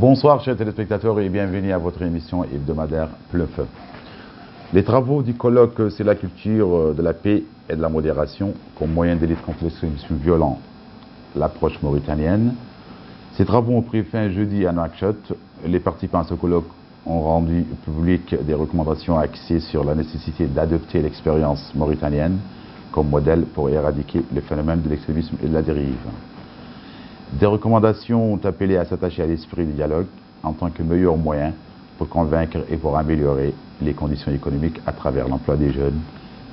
Bonsoir chers téléspectateurs et bienvenue à votre émission hebdomadaire Plein Feu. Les travaux du colloque « C'est la culture de la paix et de la modération comme moyen de lutte contre l'extrémisme violent, l'approche mauritanienne ». Ces travaux ont pris fin jeudi à Nouakchott. Les participants à ce colloque ont rendu public des recommandations axées sur la nécessité d'adopter l'expérience mauritanienne comme modèle pour éradiquer le phénomène de l'extrémisme et de la dérive. Des recommandations ont appelé à s'attacher à l'esprit du dialogue en tant que meilleur moyen pour convaincre et pour améliorer les conditions économiques à travers l'emploi des jeunes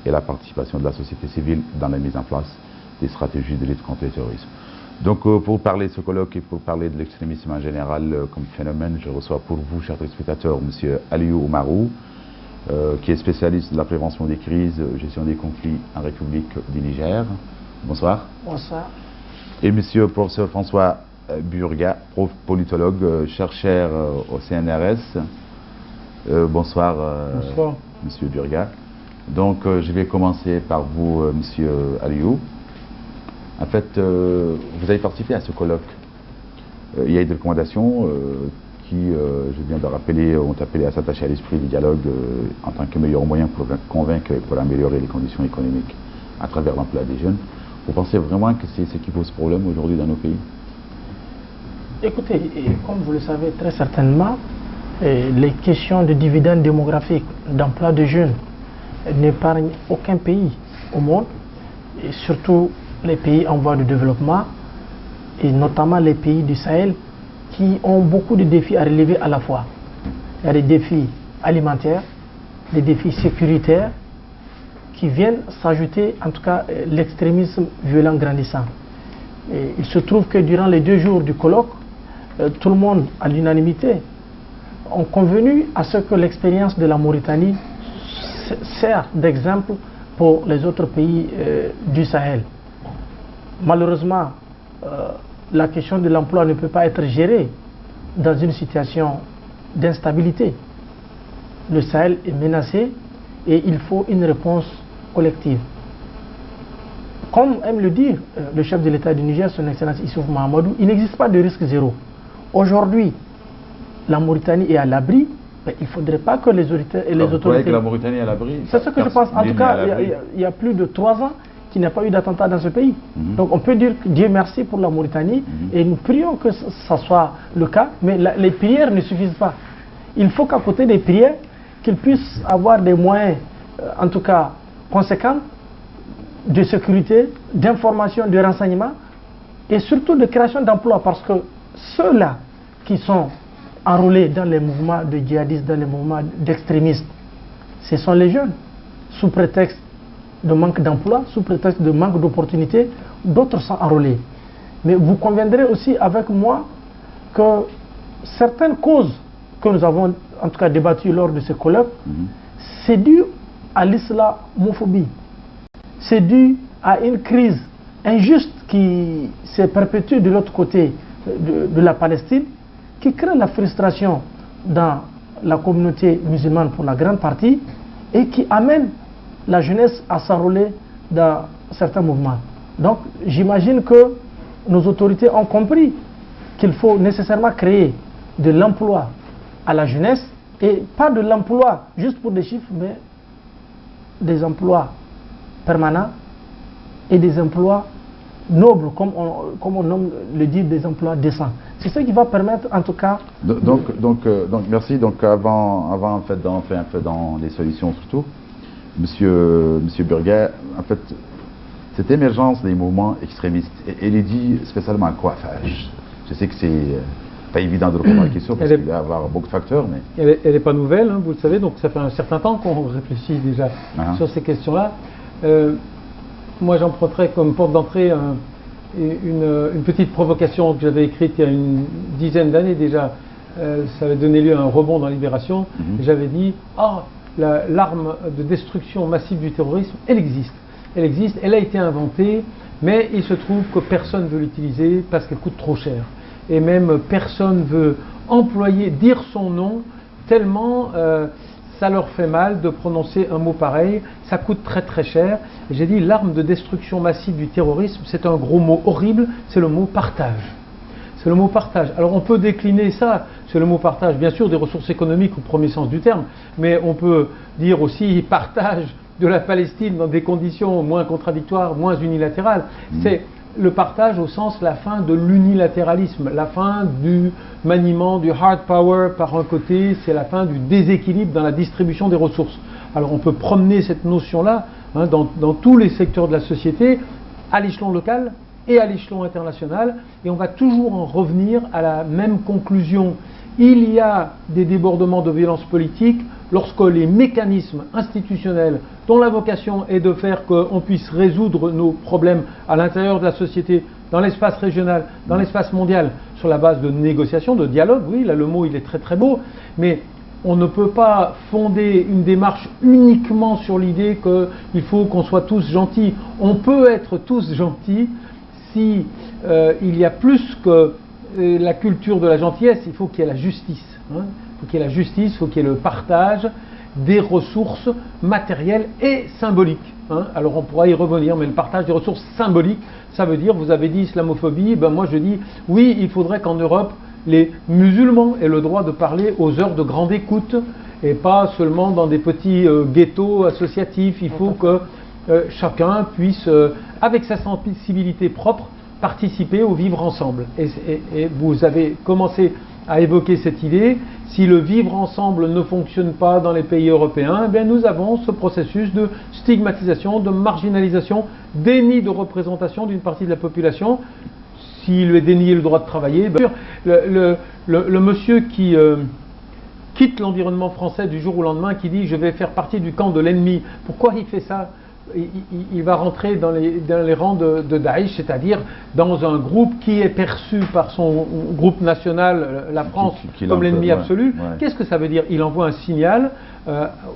et la participation de la société civile dans la mise en place des stratégies de lutte contre le terrorisme. Donc pour parler de ce colloque et pour parler de l'extrémisme en général comme phénomène, je reçois pour vous, chers téléspectateurs, M. Aliou Oumarou, qui est spécialiste de la prévention des crises, gestion des conflits en République du Niger. Bonsoir. Bonsoir. Et M. professeur François Burga, politologue, chercheur au CNRS. Bonsoir, Bonsoir. M. Burga. Donc je vais commencer par vous, M. Aliou. En fait, vous avez participé à ce colloque. Il y a eu des recommandations qui, je viens de rappeler, ont appelé à s'attacher à l'esprit du dialogue en tant que meilleur moyen pour convaincre et pour améliorer les conditions économiques à travers l'emploi des jeunes. Vous pensez vraiment que c'est ce qui pose problème aujourd'hui dans nos pays? Écoutez, comme vous le savez très certainement, les questions de dividendes démographiques, d'emploi de jeunes n'épargnent aucun pays au monde, et surtout les pays en voie de développement, et notamment les pays du Sahel qui ont beaucoup de défis à relever à la fois. Il y a des défis alimentaires, des défis sécuritaires, qui viennent s'ajouter, en tout cas, l'extrémisme violent grandissant. Et il se trouve que durant les 2 jours du colloque, tout le monde, à l'unanimité, ont convenu à ce que l'expérience de la Mauritanie sert d'exemple pour les autres pays du Sahel. Malheureusement, la question de l'emploi ne peut pas être gérée dans une situation d'instabilité. Le Sahel est menacé et il faut une réponse collective. Comme aime le dire le chef de l'État du Niger, son Excellence Issoufou Mahamadou, il n'existe pas de risque zéro. Aujourd'hui, la Mauritanie est à l'abri, mais il ne faudrait pas que les autorités et les autorités... Vous croyez que la Mauritanie est à l'abri? C'est ce que je pense. En tout cas, il y a plus de 3 ans qu'il n'y a pas eu d'attentat dans ce pays. Donc on peut dire que Dieu merci pour la Mauritanie et nous prions que ça soit le cas, mais les prières ne suffisent pas. Il faut qu'à côté des prières, qu'ils puissent avoir des moyens, en tout cas conséquents, de sécurité, d'information, de renseignement et surtout de création d'emplois, parce que ceux-là qui sont enrôlés dans les mouvements de djihadistes, dans les mouvements d'extrémistes, ce sont les jeunes, sous prétexte de manque d'emploi, sous prétexte de manque d'opportunités, d'autres sont enrôlés. Mais vous conviendrez aussi avec moi que certaines causes que nous avons en tout cas débattues lors de ce colloque, c'est dû à l'islamophobie. C'est dû à une crise injuste qui s'est perpétuée de l'autre côté de la Palestine, qui crée la frustration dans la communauté musulmane pour la grande partie et qui amène la jeunesse à s'enrôler dans certains mouvements. Donc j'imagine que nos autorités ont compris qu'il faut nécessairement créer de l'emploi à la jeunesse, et pas de l'emploi juste pour des chiffres, mais des emplois permanents et des emplois nobles, comme on nomme le dit, des emplois décents. C'est ce qui va permettre en tout cas... Donc merci. Donc avant en fait, d'entrer un peu dans les solutions surtout, Monsieur Burga, en fait, cette émergence des mouvements extrémistes, elle est due spécialement à quoi? Enfin, je sais que c'est pas évident de répondre à la question parce qu'il va y avoir beaucoup de facteurs, mais... Elle n'est pas nouvelle, hein, vous le savez, donc ça fait un certain temps qu'on réfléchit déjà sur ces questions-là. Moi j'emprunterais comme porte d'entrée une petite provocation que j'avais écrite il y a une dizaine d'années déjà. Ça avait donné lieu à un rebond dans Libération. J'avais dit, l'arme de destruction massive du terrorisme, elle existe. Elle existe, elle a été inventée, mais il se trouve que personne ne veut l'utiliser parce qu'elle coûte trop cher. Et même personne ne veut dire son nom, tellement ça leur fait mal de prononcer un mot pareil, ça coûte très très cher. Et j'ai dit, l'arme de destruction massive du terrorisme, c'est un gros mot horrible, c'est le mot partage. C'est le mot partage. Alors on peut décliner ça, c'est le mot partage, bien sûr, des ressources économiques au premier sens du terme, mais on peut dire aussi partage de la Palestine dans des conditions moins contradictoires, moins unilatérales. C'est le partage au sens la fin de l'unilatéralisme, la fin du maniement du hard power par un côté, c'est la fin du déséquilibre dans la distribution des ressources. Alors on peut promener cette notion-là dans tous les secteurs de la société, à l'échelon local et à l'échelon international, et on va toujours en revenir à la même conclusion. Il y a des débordements de violence politique lorsque les mécanismes institutionnels dont la vocation est de faire qu'on puisse résoudre nos problèmes à l'intérieur de la société, dans l'espace régional, dans l'espace mondial, sur la base de négociation, de dialogue, oui, là le mot il est très très beau, mais on ne peut pas fonder une démarche uniquement sur l'idée qu'il faut qu'on soit tous gentils. On peut être tous gentils si il y a plus que la culture de la gentillesse, il faut qu'il y ait la justice. Il faut qu'il y ait la justice, il faut qu'il y ait le partage des ressources matérielles et symboliques. Alors on pourra y revenir, mais le partage des ressources symboliques, ça veut dire, vous avez dit islamophobie, ben moi je dis, oui, il faudrait qu'en Europe, les musulmans aient le droit de parler aux heures de grande écoute, et pas seulement dans des petits ghettos associatifs. Il faut que chacun puisse, avec sa sensibilité propre, participer au vivre ensemble. Et vous avez commencé à évoquer cette idée. Si le vivre ensemble ne fonctionne pas dans les pays européens, eh bien nous avons ce processus de stigmatisation, de marginalisation, déni de représentation d'une partie de la population. S'il est dénié le droit de travailler, bien sûr, le monsieur qui quitte l'environnement français du jour au lendemain, qui dit « je vais faire partie du camp de l'ennemi », pourquoi il fait ça ? Il va rentrer dans les rangs de Daesh, c'est-à-dire dans un groupe qui est perçu par son groupe national, la France, comme l'ennemi absolu. Ouais. Qu'est-ce que ça veut dire? Il envoie un signal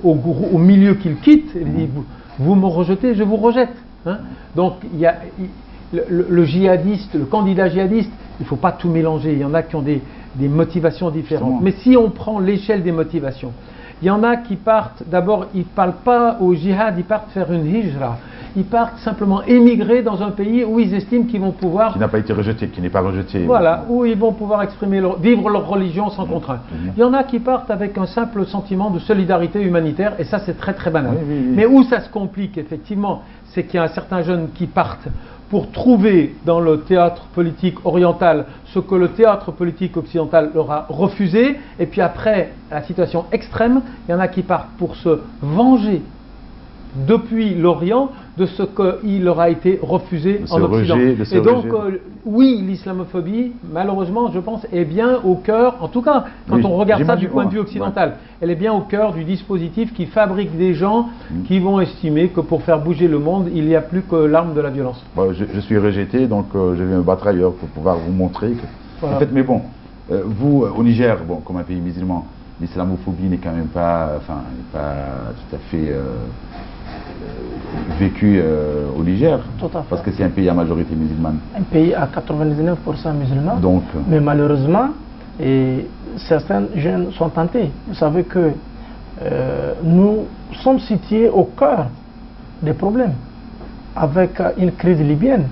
au milieu qu'il quitte, il dit « vous me rejetez, je vous rejette ». Donc il y a le djihadiste, le candidat djihadiste, il ne faut pas tout mélanger, il y en a qui ont des motivations différentes. Mais si on prend l'échelle des motivations, il y en a qui partent, d'abord, ils ne parlent pas au djihad, ils partent faire une hijra. Ils partent simplement émigrer dans un pays où ils estiment qu'ils vont pouvoir... Qui n'a pas été rejeté, qui n'est pas rejeté. Voilà, où ils vont pouvoir vivre leur religion sans contrainte. Il y en a qui partent avec un simple sentiment de solidarité humanitaire, et ça c'est très très banal. Oui. Mais où ça se complique, effectivement, c'est qu'il y a certains jeunes qui partent pour trouver dans le théâtre politique oriental ce que le théâtre politique occidental leur a refusé, et puis après, la situation extrême, il y en a qui partent pour se venger depuis l'Orient de ce qu'il leur a été refusé en Occident. Et donc, oui, l'islamophobie, malheureusement, je pense, est bien au cœur, en tout cas, quand on regarde ça du point de vue occidental, elle est bien au cœur du dispositif qui fabrique des gens qui vont estimer que pour faire bouger le monde, il n'y a plus que l'arme de la violence. Bon, je suis rejeté, donc je vais me battre ailleurs pour pouvoir vous montrer que... Voilà. En fait, mais bon, vous, au Niger, bon, comme un pays musulman, l'islamophobie n'est quand même pas, tout à fait... vécu au Niger, parce que c'est un pays à majorité musulmane. Un pays à 99% musulman, donc, mais malheureusement, certains jeunes sont tentés. Vous savez que nous sommes situés au cœur des problèmes, avec une crise libyenne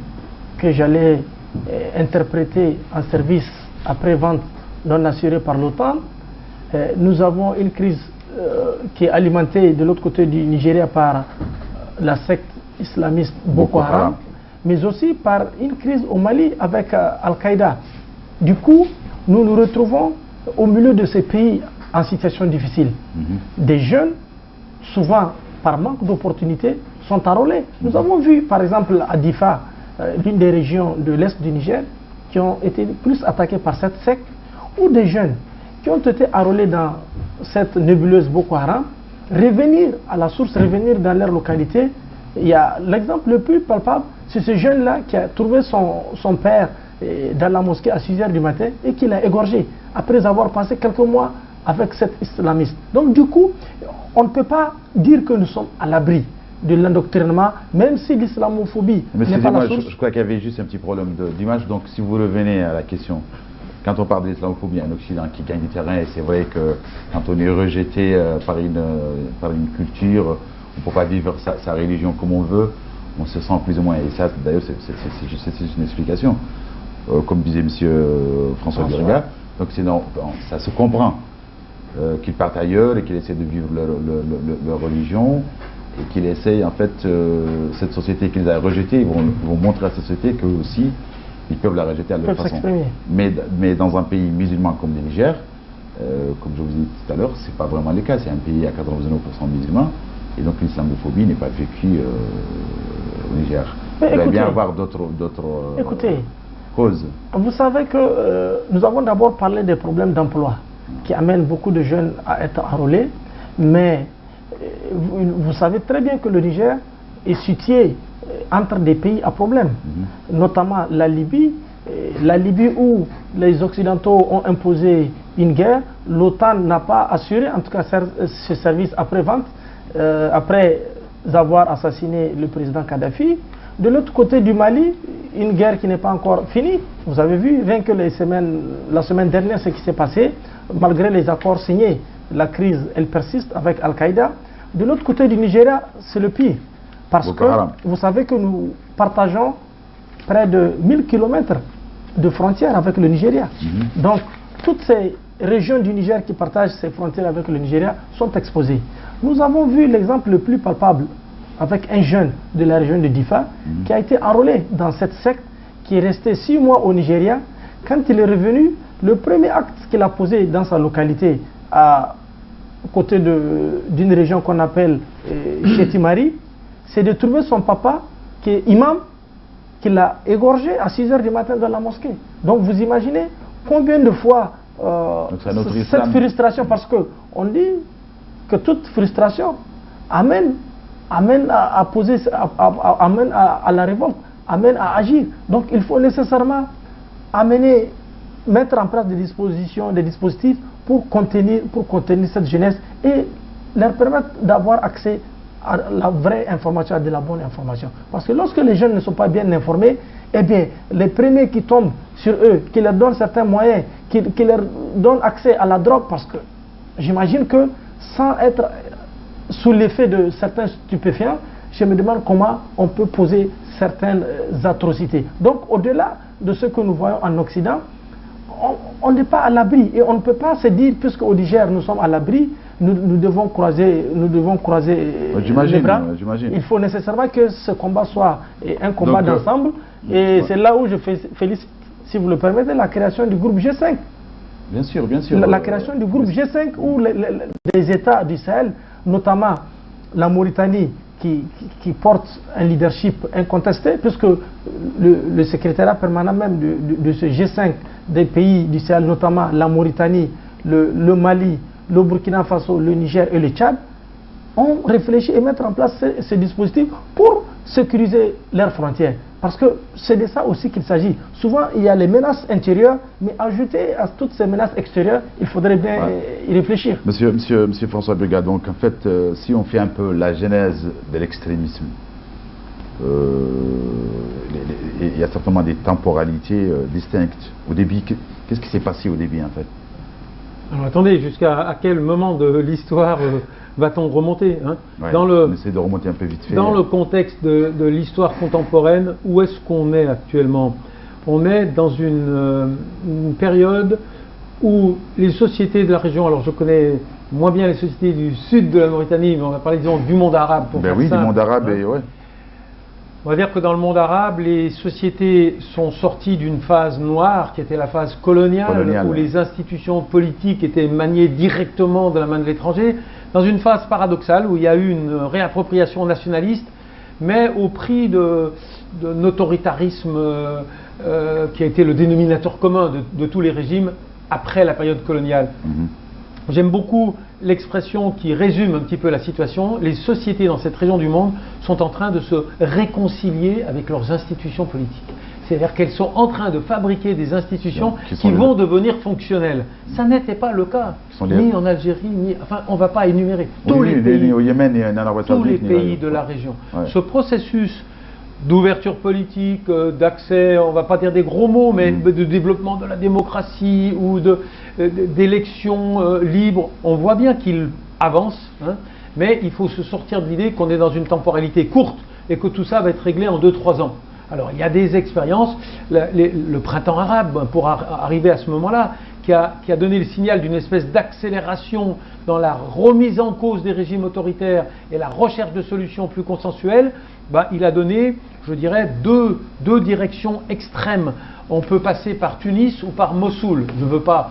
que j'allais interpréter en service après-vente non assuré par l'OTAN. Nous avons une crise qui est alimentée de l'autre côté du Nigeria par la secte islamiste Boko Haram, mais aussi par une crise au Mali avec Al-Qaïda. Du coup, nous nous retrouvons au milieu de ces pays en situation difficile. Des jeunes, souvent par manque d'opportunités, sont enrôlés. Nous avons vu par exemple à Difa, l'une des régions de l'est du Niger, qui ont été plus attaquées par cette secte, ou des jeunes qui ont été enrôlés dans cette nébuleuse Boko Haram, revenir à la source, revenir dans leur localité. Il y a l'exemple le plus palpable, c'est ce jeune-là qui a trouvé son père dans la mosquée à 6 h du matin et qui l'a égorgé, après avoir passé quelques mois avec cet islamiste. Donc du coup, on ne peut pas dire que nous sommes à l'abri de l'endoctrinement, même si l'islamophobie n'est pas la source. Je crois qu'il y avait juste un petit problème d'image, donc si vous revenez à la question, quand on parle de l'islamophobie, un Occident qui gagne du terrain, et c'est vrai que quand on est rejeté par une culture, on ne peut pas vivre sa religion comme on veut, on se sent plus ou moins, et ça d'ailleurs c'est juste une explication. comme disait M. François Birga. Donc ça se comprend qu'ils partent ailleurs et qu'ils essaient de vivre leur religion et qu'ils essayent en fait cette société qu'ils ont rejetée, ils vont montrer à la société qu'eux aussi ils peuvent la rejeter à leur façon. Mais dans un pays musulman comme le Niger, comme je vous ai dit tout à l'heure, c'est pas vraiment le cas. C'est un pays à 99% musulman et donc l'islamophobie n'est pas vécue au Niger. Il va bien avoir d'autres causes. Vous savez que nous avons d'abord parlé des problèmes d'emploi qui amènent beaucoup de jeunes à être enrôlés, mais vous savez très bien que le Niger est situé entre des pays à problème, notamment la Libye où les Occidentaux ont imposé une guerre, l'OTAN n'a pas assuré, en tout cas ce service après-vente, après avoir assassiné le président Kadhafi. De l'autre côté du Mali, une guerre qui n'est pas encore finie. Vous avez vu, rien que la semaine dernière, ce qui s'est passé, malgré les accords signés, la crise, elle persiste avec Al-Qaïda. De l'autre côté du Nigeria, c'est le pire. Parce que vous savez que nous partageons près de 1000 km de frontières avec le Nigeria. Donc, toutes ces régions du Niger qui partagent ces frontières avec le Nigeria sont exposées. Nous avons vu l'exemple le plus palpable avec un jeune de la région de Difa qui a été enrôlé dans cette secte, qui est resté 6 mois au Nigeria. Quand il est revenu, le premier acte qu'il a posé dans sa localité, à côté d'une région qu'on appelle Chetimari, c'est de trouver son papa, qui est imam, qui l'a égorgé à 6 h du matin dans la mosquée. Donc vous imaginez combien de fois cette frustration, parce qu'on dit que toute frustration amène à la révolte, amène à agir. Donc il faut nécessairement mettre en place des dispositifs pour contenir cette jeunesse et leur permettre d'avoir accès à la vraie information, à de la bonne information. Parce que lorsque les jeunes ne sont pas bien informés, eh bien, les premiers qui tombent sur eux, qui leur donnent certains moyens, qui leur donnent accès à la drogue, parce que j'imagine que sans être sous l'effet de certains stupéfiants, je me demande comment on peut poser certaines atrocités. Donc, au-delà de ce que nous voyons en Occident, on n'est pas à l'abri et on ne peut pas se dire, puisque au Niger nous sommes à l'abri, nous devons croiser les bras. Il faut nécessairement que ce combat soit un combat d'ensemble et c'est là où je félicite, si vous le permettez, la création du groupe G5. Bien sûr, bien sûr. La création du groupe G5 où les États du Sahel, notamment la Mauritanie, qui porte un leadership incontesté, puisque le secrétariat permanent même de ce G5 des pays du Sahel, notamment la Mauritanie, le Mali, le Burkina Faso, le Niger et le Tchad, ont réfléchi et mettre en place ces dispositifs pour sécuriser leurs frontières. Parce que c'est de ça aussi qu'il s'agit. Souvent, il y a les menaces intérieures, mais ajouter à toutes ces menaces extérieures, il faudrait bien y réfléchir. Monsieur François Birga, donc en fait, si on fait un peu la genèse de l'extrémisme, il y a certainement des temporalités distinctes. Au début, qu'est-ce qui s'est passé au début en fait? Alors attendez, jusqu'à quel moment de l'histoire va-t-on remonter on essaie de remonter un peu vite fait. Dans le contexte de l'histoire contemporaine, où est-ce qu'on est actuellement? On est dans une période où les sociétés de la région, alors je connais moins bien les sociétés du sud de la Mauritanie, mais on va parler disons du monde arabe. Oui, du monde arabe, ouais. On va dire que dans le monde arabe, les sociétés sont sorties d'une phase noire qui était la phase coloniale où les institutions politiques étaient maniées directement de la main de l'étranger, dans une phase paradoxale où il y a eu une réappropriation nationaliste, mais au prix d'un autoritarisme qui a été le dénominateur commun de tous les régimes après la période coloniale. J'aime beaucoup l'expression qui résume un petit peu la situation. Les sociétés dans cette région du monde sont en train de se réconcilier avec leurs institutions politiques. C'est-à-dire qu'elles sont en train de fabriquer des institutions qui vont devenir fonctionnelles. Ça n'était pas le cas, ni en Algérie, enfin on ne va pas énumérer. Tous les pays, au Yémen et en Arabie Saoudite, tous les pays de la région. Ce processus d'ouverture politique, d'accès, on ne va pas dire des gros mots, mais de développement de la démocratie ou d'élections libres, on voit bien qu'il avance, mais il faut se sortir de l'idée qu'on est dans une temporalité courte et que tout ça va être réglé en 2-3 ans. Alors il y a des expériences, le printemps arabe, pour arriver à ce moment-là, qui a donné le signal d'une espèce d'accélération dans la remise en cause des régimes autoritaires et la recherche de solutions plus consensuelles, il a donné, je dirais, deux directions extrêmes. On peut passer par Tunis ou par Mossoul. Je ne veux pas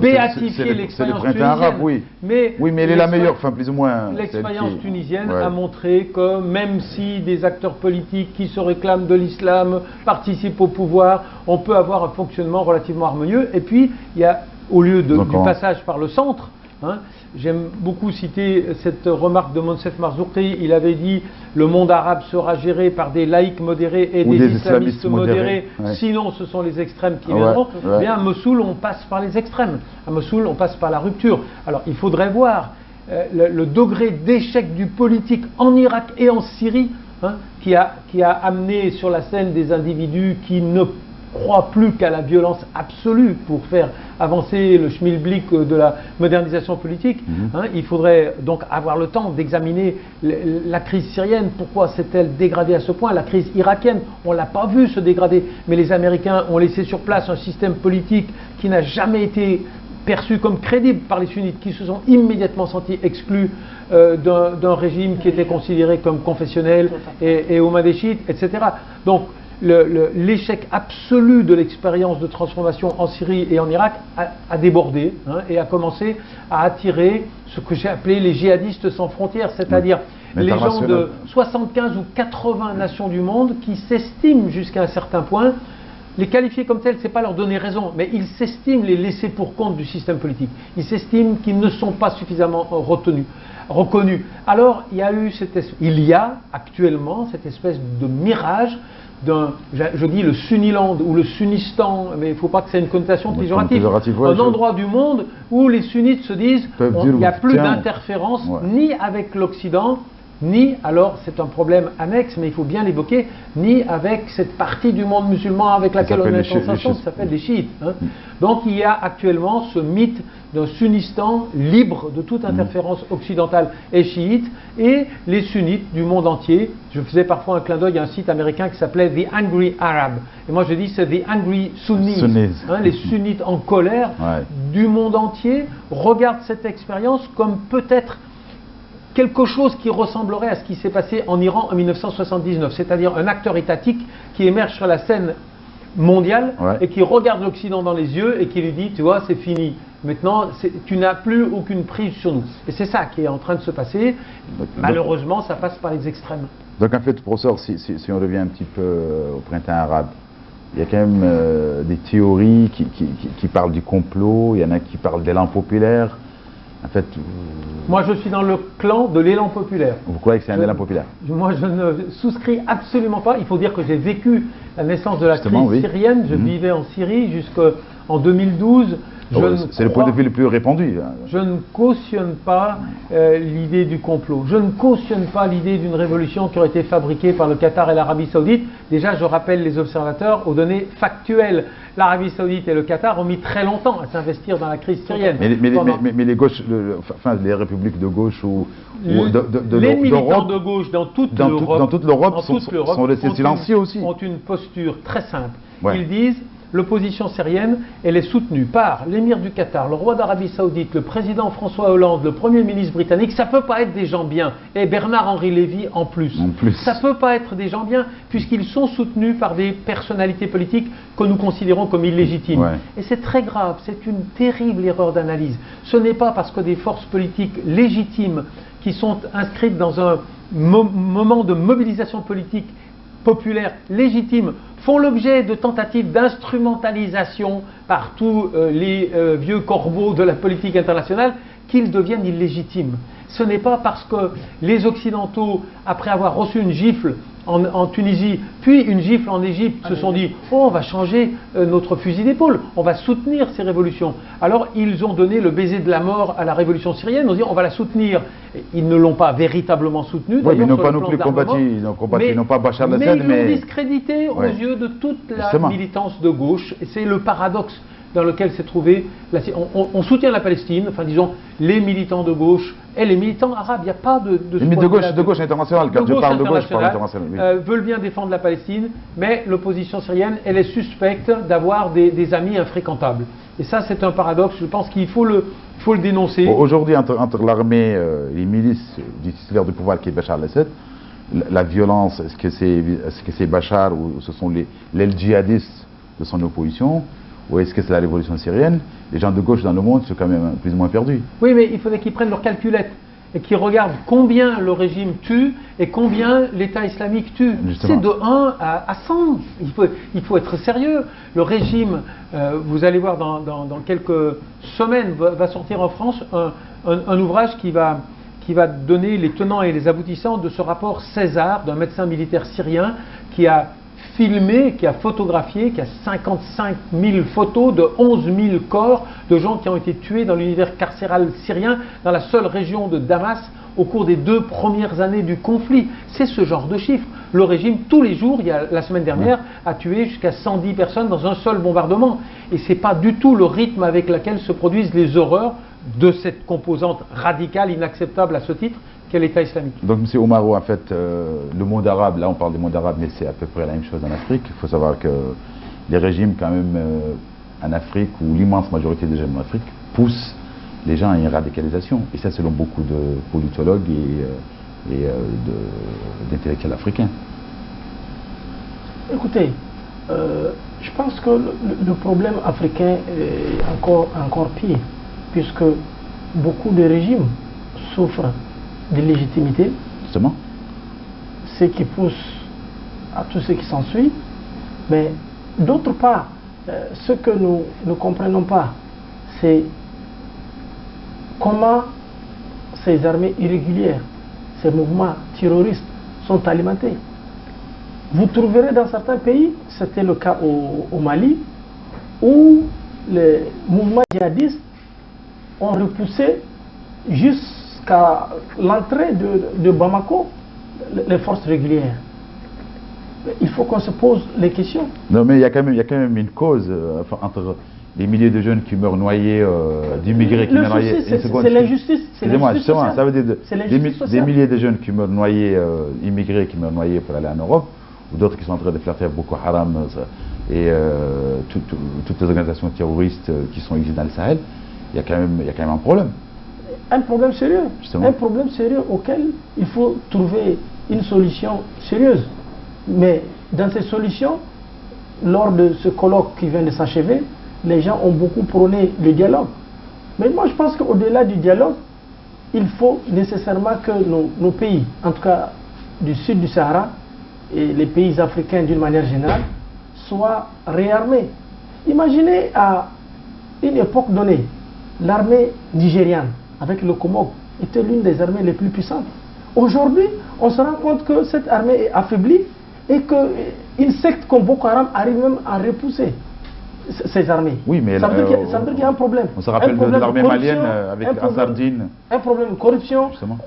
béatifier l'expérience tunisienne. Arabe, mais elle est la meilleure, plus ou moins. L'expérience tunisienne a montré que même si des acteurs politiques qui se réclament de l'islam participent au pouvoir, on peut avoir un fonctionnement relativement harmonieux. Et puis, il y a, au lieu du passage par le centre, j'aime beaucoup citer cette remarque de Monsef Marzouki. Il avait dit le monde arabe sera géré par des laïcs modérés et des islamistes modérés. Sinon ce sont les extrêmes qui viendront. Bien à Mossoul on passe par les extrêmes. À Mossoul on passe par la rupture. Alors il faudrait voir le degré d'échec du politique en Irak et en Syrie qui a amené sur la scène des individus qui ne croient plus qu'à la violence absolue pour faire avancer le schmilblick de la modernisation politique. Il faudrait donc avoir le temps d'examiner la crise syrienne. Pourquoi s'est-elle dégradée à ce point? La crise irakienne, on ne l'a pas vue se dégrader, mais les Américains ont laissé sur place un système politique qui n'a jamais été perçu comme crédible par les sunnites, qui se sont immédiatement sentis exclus d'un régime qui était considéré comme confessionnel et aux mains des chiites, etc. Donc l'échec absolu de l'expérience de transformation en Syrie et en Irak a débordé et a commencé à attirer ce que j'ai appelé les djihadistes sans frontières, c'est-à-dire les gens de 75 ou 80 nations du monde qui s'estiment jusqu'à un certain point. Les qualifier comme tels, ce n'est pas leur donner raison, mais ils s'estiment les laissés pour compte du système politique. Ils s'estiment qu'ils ne sont pas suffisamment reconnus. Alors, il y a actuellement cette espèce de mirage je dis le Sunniland ou le Sunnistan, mais il ne faut pas que c'est une connotation péjorative. Un endroit du monde où les sunnites se disent il n'y a plus d'interférence ni avec l'Occident, ni, alors c'est un problème annexe, mais il faut bien l'évoquer, ni avec cette partie du monde musulman avec laquelle on est en sensation, qui s'appelle les chiites. Donc il y a actuellement ce mythe d'un Sunnistan libre de toute interférence occidentale et chiite, et les sunnites du monde entier. Je faisais parfois un clin d'œil à un site américain qui s'appelait The Angry Arab, et moi je dis c'est The Angry Sunnis. Les sunnites en colère du monde entier regardent cette expérience comme peut-être quelque chose qui ressemblerait à ce qui s'est passé en Iran en 1979, c'est-à-dire un acteur étatique qui émerge sur la scène mondiale et qui regarde l'Occident dans les yeux et qui lui dit, tu vois, c'est fini, maintenant tu n'as plus aucune prise sur nous. Et c'est ça qui est en train de se passer. Malheureusement, ça passe par les extrêmes. Donc en fait, professeur, si on revient un petit peu au printemps arabe, il y a quand même des théories qui parlent du complot, il y en a qui parlent d'élan populaire. En fait, moi je suis dans le clan de l'élan populaire. Vous croyez que c'est un élan populaire? Moi je ne souscris absolument pas. Il faut dire que j'ai vécu la naissance de la crise syrienne. Je vivais en Syrie jusqu'en 2012. C'est le point de vue le plus répandu. Je ne cautionne pas l'idée du complot. Je ne cautionne pas l'idée d'une révolution qui aurait été fabriquée par le Qatar et l'Arabie Saoudite. Déjà, je rappelle les observateurs aux données factuelles. L'Arabie Saoudite et le Qatar ont mis très longtemps à s'investir dans la crise syrienne. Mais les gauches, les républiques de gauche les militants de gauche dans toute l'Europe sont restés silencieux aussi. Ont une posture très simple. Ils disent l'opposition syrienne, elle est soutenue par l'émir du Qatar, le roi d'Arabie Saoudite, le président François Hollande, le premier ministre britannique. Ça ne peut pas être des gens bien. Et Bernard-Henri Lévy en plus. Ça ne peut pas être des gens bien puisqu'ils sont soutenus par des personnalités politiques que nous considérons comme illégitimes. Et c'est très grave, c'est une terrible erreur d'analyse. Ce n'est pas parce que des forces politiques légitimes qui sont inscrites dans un moment de mobilisation politique populaires légitimes font l'objet de tentatives d'instrumentalisation par tous les vieux corbeaux de la politique internationale qu'ils deviennent illégitimes. Ce n'est pas parce que les Occidentaux, après avoir reçu une gifle en Tunisie, puis une gifle en Égypte, se sont dit « Oh, on va changer notre fusil d'épaule, on va soutenir ces révolutions ». Alors, ils ont donné le baiser de la mort à la révolution syrienne, on dit « On va la soutenir ». Ils ne l'ont pas véritablement soutenue. Oui, mais ils n'ont pas non plus combattu, ils n'ont pas Bachar el-Assad, mais ils l'ont discrédité aux yeux de toute la militance de gauche. Et c'est le paradoxe dans lequel s'est trouvé la Syrie. On soutient la Palestine, enfin disons les militants de gauche et les militants arabes. Il n'y a pas de mais de gauche internationale, quand je parle de gauche, je parle internationale. Oui. Veulent bien défendre la Palestine, mais l'opposition syrienne, elle est suspecte d'avoir des amis infréquentables. Et ça, c'est un paradoxe. Je pense qu'il faut le dénoncer. Aujourd'hui, entre l'armée et les milices du titulaire du pouvoir qui est Bachar al-Assad, la violence, est-ce que c'est Bachar ou ce sont les djihadistes de son opposition, ou est-ce que c'est la révolution syrienne? Les gens de gauche dans le monde sont quand même plus ou moins perdus. Oui, mais il faudrait qu'ils prennent leur calculette et qu'ils regardent combien le régime tue et combien l'État islamique tue. C'est de 1 à 100. Il faut être sérieux. Le régime, vous allez voir dans quelques semaines, va sortir en France un ouvrage qui va donner les tenants et les aboutissants de ce rapport César, d'un médecin militaire syrien qui a filmé, qui a photographié, qui a 55 000 photos de 11 000 corps de gens qui ont été tués dans l'univers carcéral syrien, dans la seule région de Damas, au cours des 2 premières années du conflit. C'est ce genre de chiffres. Le régime, tous les jours, la semaine dernière, a tué jusqu'à 110 personnes dans un seul bombardement. Et ce n'est pas du tout le rythme avec lequel se produisent les horreurs de cette composante radicale, inacceptable à ce titre, qu'est l'État islamique. Donc, M. Oumarou, en fait, le monde arabe, là on parle du monde arabe, mais c'est à peu près la même chose en Afrique. Il faut savoir que les régimes, quand même, en Afrique, ou l'immense majorité des régimes en Afrique, poussent les gens à une radicalisation. Et ça, selon beaucoup de politologues et d'intellectuels africains. Écoutez, je pense que le problème africain est encore pire, puisque beaucoup de régimes souffrent d'illégitimité, justement, ce qui pousse à tout ce qui s'ensuit. Mais d'autre part, ce que nous ne comprenons pas, c'est comment ces armées irrégulières, ces mouvements terroristes sont alimentés. Vous trouverez dans certains pays, c'était le cas au Mali, où les mouvements djihadistes ont repoussé jusqu'à l'entrée de Bamako les forces régulières. Il faut qu'on se pose les questions. Non, mais il y a quand même une cause entre les milliers de jeunes qui meurent noyés, d'immigrés qui meurent noyés. C'est l'injustice. Excusez-moi, justement, ça veut dire des milliers de jeunes qui meurent noyés, immigrés qui meurent noyés pour aller en Europe, ou d'autres qui sont en train de flirter avec Boko Haram et toutes les organisations terroristes qui sont exilées dans le Sahel. Il y a quand même un problème. Un problème sérieux. Justement. Un problème sérieux auquel il faut trouver une solution sérieuse. Mais dans ces solutions, lors de ce colloque qui vient de s'achever, les gens ont beaucoup prôné le dialogue. Mais moi je pense qu'au-delà du dialogue, il faut nécessairement que nos pays, en tout cas du sud du Sahara, et les pays africains d'une manière générale, soient réarmés. Imaginez à une époque donnée, l'armée nigériane, avec le Comog, était l'une des armées les plus puissantes. Aujourd'hui, on se rend compte que cette armée est affaiblie et qu'une secte comme Boko Haram arrive même à repousser ces armées. Oui, mais ça veut dire qu'il y a un problème. On se rappelle de l'armée malienne avec Ansardine. Un problème de corruption, justement.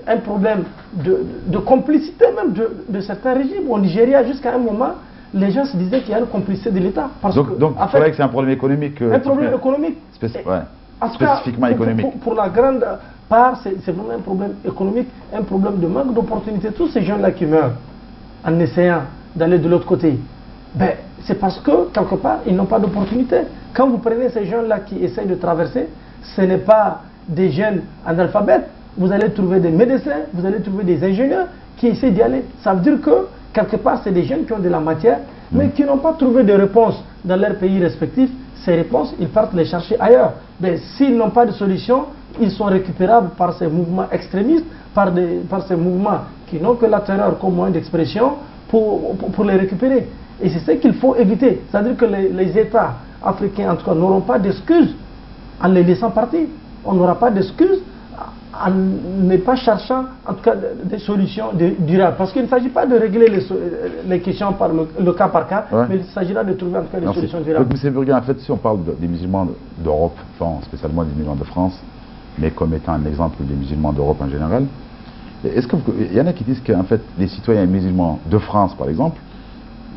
Un problème de complicité même de certains régimes. Au Nigeria, jusqu'à un moment, les gens se disaient qu'il y a une complicité de l'État. Donc il faudrait que c'est un problème économique. Un problème économique. Spécifiquement économique. Pour la grande part, c'est vraiment un problème économique, un problème de manque d'opportunités. Tous ces gens-là qui meurent en essayant d'aller de l'autre côté, ben, c'est parce que, quelque part, ils n'ont pas d'opportunité. Quand vous prenez ces gens-là qui essayent de traverser, ce n'est pas des jeunes analphabètes. Vous allez trouver des médecins, vous allez trouver des ingénieurs qui essaient d'y aller. Ça veut dire que, quelque part, c'est des jeunes qui ont de la matière, mais qui n'ont pas trouvé de réponse dans leur pays respectif. Ces réponses, ils partent les chercher ailleurs. Mais s'ils n'ont pas de solution, ils sont récupérables par ces mouvements extrémistes, par ces mouvements qui n'ont que la terreur comme moyen d'expression pour les récupérer. Et c'est ce qu'il faut éviter. C'est-à-dire que les États africains, en tout cas, n'auront pas d'excuses en les laissant partir. On n'aura pas d'excuses en ne pas cherchant, en tout cas, des solutions durables. Parce qu'il ne s'agit pas de régler les questions par le cas par cas, mais il s'agira de trouver en tout cas des solutions durables. Donc, M. Burguin, en fait, si on parle des musulmans d'Europe, enfin, spécialement des musulmans de France, mais comme étant un exemple des musulmans d'Europe en général, est-ce qu'il y en a qui disent qu'en fait, les citoyens musulmans de France, par exemple,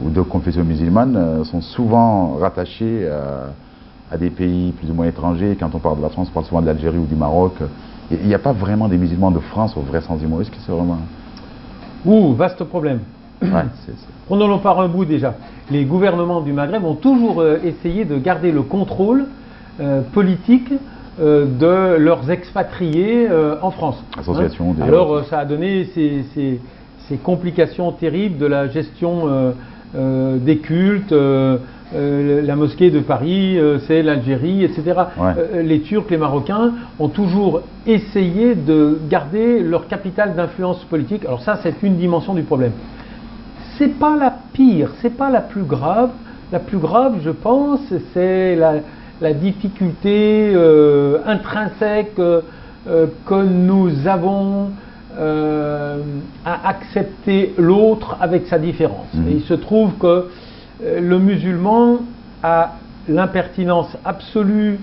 ou de confession musulmane, sont souvent rattachés à des pays plus ou moins étrangers. Quand on parle de la France, on parle souvent de l'Algérie ou du Maroc. Il n'y a pas vraiment des musulmans de France au vrai sens du mot. Est-ce que c'est vraiment... Ouh, vaste problème. Ouais, Prenons-le par un bout déjà. Les gouvernements du Maghreb ont toujours essayé de garder le contrôle politique de leurs expatriés en France. Association, Alors ça a donné ces complications terribles de la gestion des cultes. La mosquée de Paris, c'est l'Algérie, etc. Ouais. Les Turcs, les Marocains ont toujours essayé de garder leur capital d'influence politique. Alors ça, c'est une dimension du problème. C'est pas la pire, c'est pas la plus grave. La plus grave, je pense, c'est la difficulté intrinsèque que nous avons à accepter l'autre avec sa différence. Et il se trouve que le musulman a l'impertinence absolue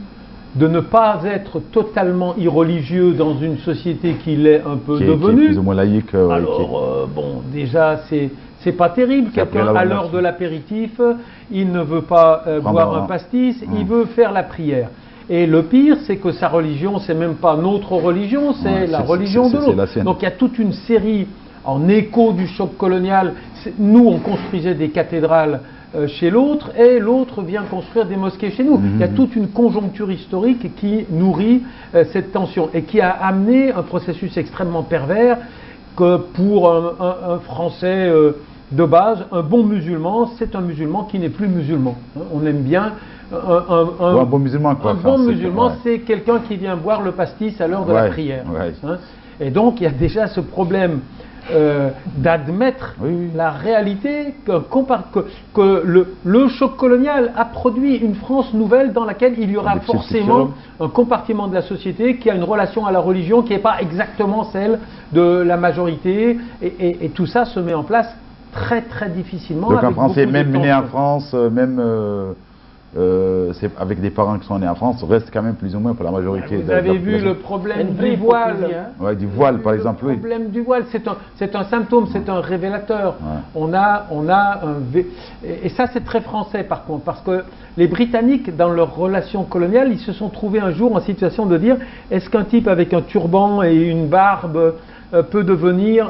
de ne pas être totalement irreligieux dans une société qu'il est un peu devenue. Qui est plus ou moins laïque. Alors, bon, déjà, c'est pas terrible. Quelqu'un, à l'heure de l'apéritif, il ne veut pas boire un pastis, il veut faire la prière. Et le pire, c'est que sa religion, c'est même pas notre religion, c'est la religion de l'autre. Donc il y a toute une série, en écho du choc colonial, nous on construisait des cathédrales chez l'autre et l'autre vient construire des mosquées chez nous. Il y a toute une conjoncture historique qui nourrit cette tension et qui a amené un processus extrêmement pervers que pour un Français de base, un bon musulman, c'est un musulman qui n'est plus musulman. On aime bien un bon musulman, quoi. Un bon musulman, c'est quelqu'un qui vient boire le pastis à l'heure de la prière. Et donc, il y a déjà ce problème d'admettre la réalité que le choc colonial a produit une France nouvelle dans laquelle il y aura forcément un compartiment de la société qui a une relation à la religion qui n'est pas exactement celle de la majorité. Et tout ça se met en place très très difficilement. Donc un Français, même né en France, même avec des parents qui sont nés en France, reste quand même plus ou moins pour la majorité. Vous avez vu le problème du voile. Ouais, du voile par exemple. Le problème du voile, c'est un symptôme, c'est un révélateur. On a et ça c'est très français par contre, parce que les Britanniques, dans leur relation coloniale, ils se sont trouvés un jour en situation de dire est-ce qu'un type avec un turban et une barbe peut devenir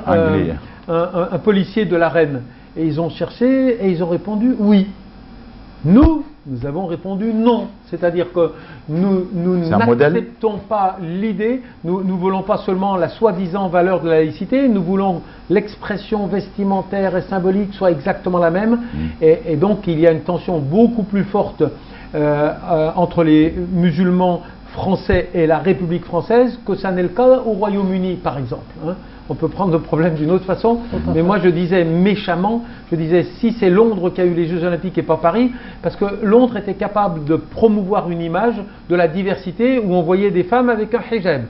un policier de la reine? Et ils ont cherché et ils ont répondu oui. Nous avons répondu non. C'est-à-dire que nous n'acceptons pas l'idée, nous ne voulons pas seulement la soi-disant valeur de la laïcité, nous voulons l'expression vestimentaire et symbolique soit exactement la même. Et donc il y a une tension beaucoup plus forte entre les musulmans français et la République française que ça n'est le cas au Royaume-Uni par exemple. On peut prendre le problème d'une autre façon, mais moi je disais méchamment, si c'est Londres qui a eu les Jeux Olympiques et pas Paris, parce que Londres était capable de promouvoir une image de la diversité où on voyait des femmes avec un hijab.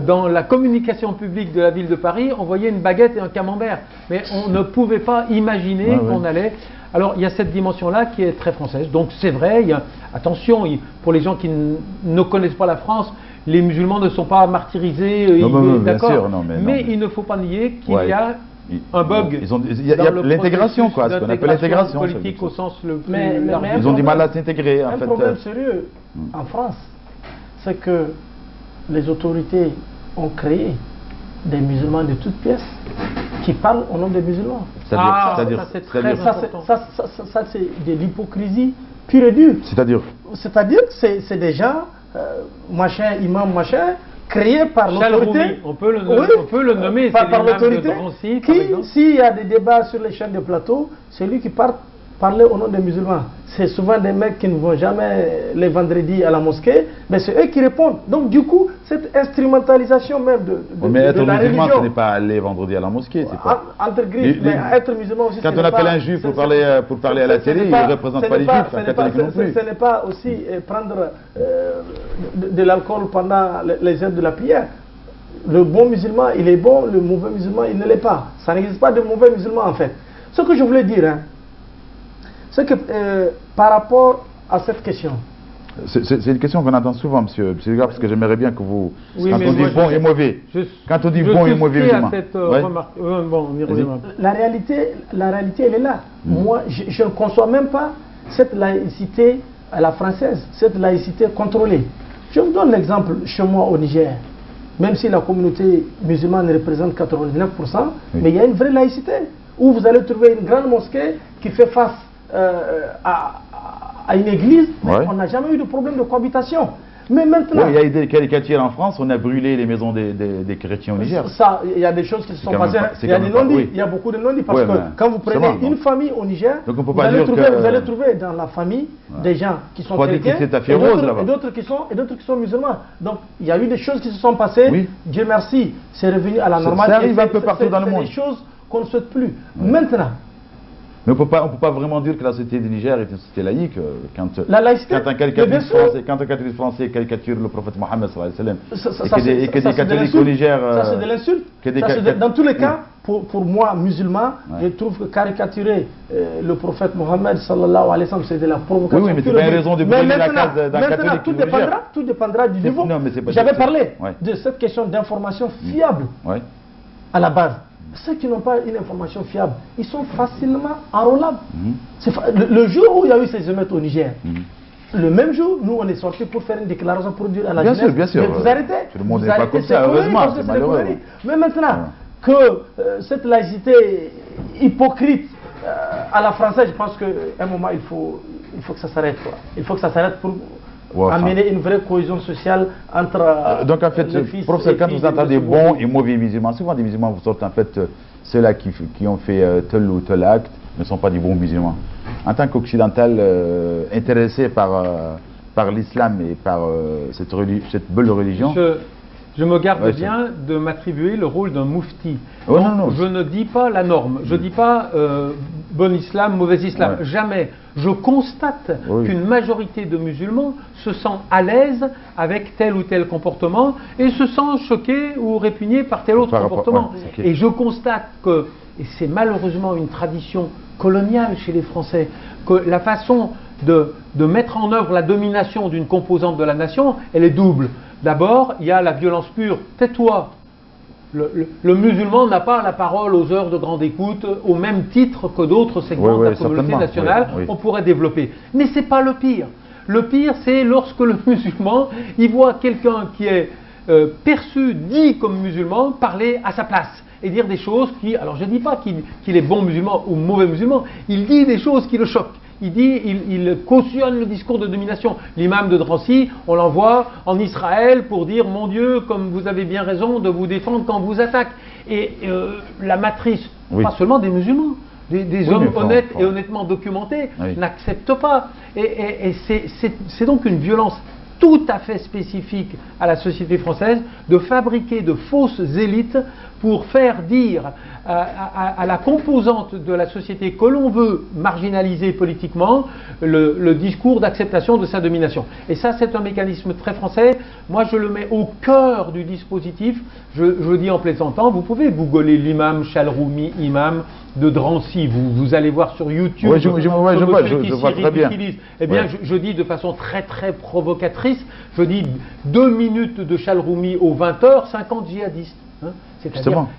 Dans la communication publique de la ville de Paris, on voyait une baguette et un camembert, mais on ne pouvait pas imaginer qu'on allait... Alors il y a cette dimension-là qui est très française, donc c'est vrai, attention, pour les gens qui ne connaissent pas la France, les musulmans ne sont pas martyrisés, d'accord, mais il ne faut pas nier qu'il y a un bug. Il y a l'intégration, quoi, ce qu'on appelle l'intégration politique au sens le plus large. Ils ont du mal à s'intégrer. Un problème sérieux en France, c'est que les autorités ont créé des musulmans de toutes pièces qui parlent au nom des musulmans. Ça c'est de l'hypocrisie pure et dure. C'est-à-dire que c'est des gens, machin, imam, machin, créés par l'autorité. On peut le nommer, par l'autorité. Qui, s'il y a des débats sur les chaînes de plateau, c'est lui qui parler au nom des musulmans. C'est souvent des mecs qui ne vont jamais les vendredis à la mosquée, mais c'est eux qui répondent. Donc du coup, cette instrumentalisation même de mais être la musulman, religion, ce n'est pas aller vendredi à la mosquée. Entre griffes, mais être musulman aussi. Quand on appelle un juif pour parler à la télé, il ne représente pas les juifs, un catholique non plus. Ce n'est pas aussi prendre de l'alcool pendant les heures de la prière. Le bon musulman, il est bon, le mauvais musulman, il ne l'est pas. Ça n'existe pas de mauvais musulman en fait. Ce que je voulais dire, c'est que par rapport à cette question. C'est une question qu'on entend souvent, monsieur Gars, parce que j'aimerais bien que vous. Oui, quand on dit bon et mauvais. Quand on dit bon et mauvais musulman. Bon, on y reviendra. La réalité, elle est là. Moi, je ne conçois même pas cette laïcité à la française, cette laïcité contrôlée. Je vous donne l'exemple chez moi au Niger. Même si la communauté musulmane représente 99%, mais il y a une vraie laïcité, où vous allez trouver une grande mosquée qui fait face à une église, mais on n'a jamais eu de problème de cohabitation. Mais maintenant... il y a eu des caricatures en France, on a brûlé les maisons des chrétiens au Niger. Ça, il y a des choses qui se sont passées, il y a des non-dits, il y a beaucoup de non-dits, parce que quand vous prenez une famille au Niger, vous allez trouver dans la famille des gens qui sont chrétiens, et d'autres qui sont musulmans. Donc, il y a eu des choses qui se sont passées, Dieu merci, c'est revenu à la normale. Ça arrive un peu partout dans le monde. C'est des choses qu'on ne souhaite plus. Maintenant, mais on ne peut pas vraiment dire que la société du Niger est une société laïque. Quand un catholique français caricature le prophète Mohammed et que des catholiques au Niger... Ça c'est de l'insulte. Dans tous les cas, pour moi, musulman, je trouve que caricaturer le prophète Mohammed sallallahu alayhi wa sallam, c'est de la provocation. Oui, mais c'est pas une raison de brûler la case d'un catholique au Niger. Tout dépendra du niveau. J'avais parlé de cette question d'information fiable à la base. Ceux qui n'ont pas une information fiable, ils sont facilement enrôlables. Le jour où il y a eu ces émeutes au Niger, le même jour, nous on est sortis pour faire une déclaration pour dire à la jeunesse, bien sûr, mais vous arrêtez. Tout le monde n'est pas comme ça, heureusement, c'est malheureux. Mais maintenant que cette laïcité hypocrite à la française, je pense qu'à un moment il faut que ça s'arrête. Il faut que ça s'arrête pour amener une vraie cohésion sociale entre donc en fait, professeur, quand vous entendez bons et mauvais musulmans, souvent des musulmans vous sortent en fait ceux-là qui ont fait tel ou tel acte ne sont pas des bons musulmans. En tant qu'occidental intéressé par l'islam et par cette belle religion, je me garde bien de m'attribuer le rôle d'un moufti. Je ne dis pas la norme, je ne dis pas bon islam, mauvais islam, jamais. Je constate qu'une majorité de musulmans se sent à l'aise avec tel ou tel comportement et se sent choqué ou répugné par tel autre comportement. Et je constate que, et c'est malheureusement une tradition coloniale chez les Français, que la façon de mettre en œuvre la domination d'une composante de la nation, elle est double. D'abord, il y a la violence pure. Tais-toi. Le musulman n'a pas la parole aux heures de grande écoute au même titre que d'autres segments de la communauté nationale. On pourrait développer. Mais ce n'est pas le pire. Le pire, c'est lorsque le musulman, il voit quelqu'un qui est perçu, dit comme musulman, parler à sa place et dire des choses qui... Alors je ne dis pas qu'il est bon musulman ou mauvais musulman, il dit des choses qui le choquent. Il cautionne le discours de domination. L'imam de Drancy, on l'envoie en Israël pour dire « Mon Dieu, comme vous avez bien raison de vous défendre quand on vous attaque ». Et la matrice, pas seulement des musulmans, des hommes honnêtes et honnêtement documentés, n'acceptent pas. Et c'est donc une violence tout à fait spécifique à la société française de fabriquer de fausses élites pour faire dire à la composante de la société que l'on veut marginaliser politiquement le discours d'acceptation de sa domination. Et ça, c'est un mécanisme très français. Moi, je le mets au cœur du dispositif. Je dis en plaisantant, vous pouvez googler l'imam Chalroumi, imam de Drancy. Vous allez voir sur YouTube. Oui, je vois très bien. Eh bien, je dis de façon très très provocatrice, je dis 2 minutes de Chalroumi aux 20h, 50 djihadistes.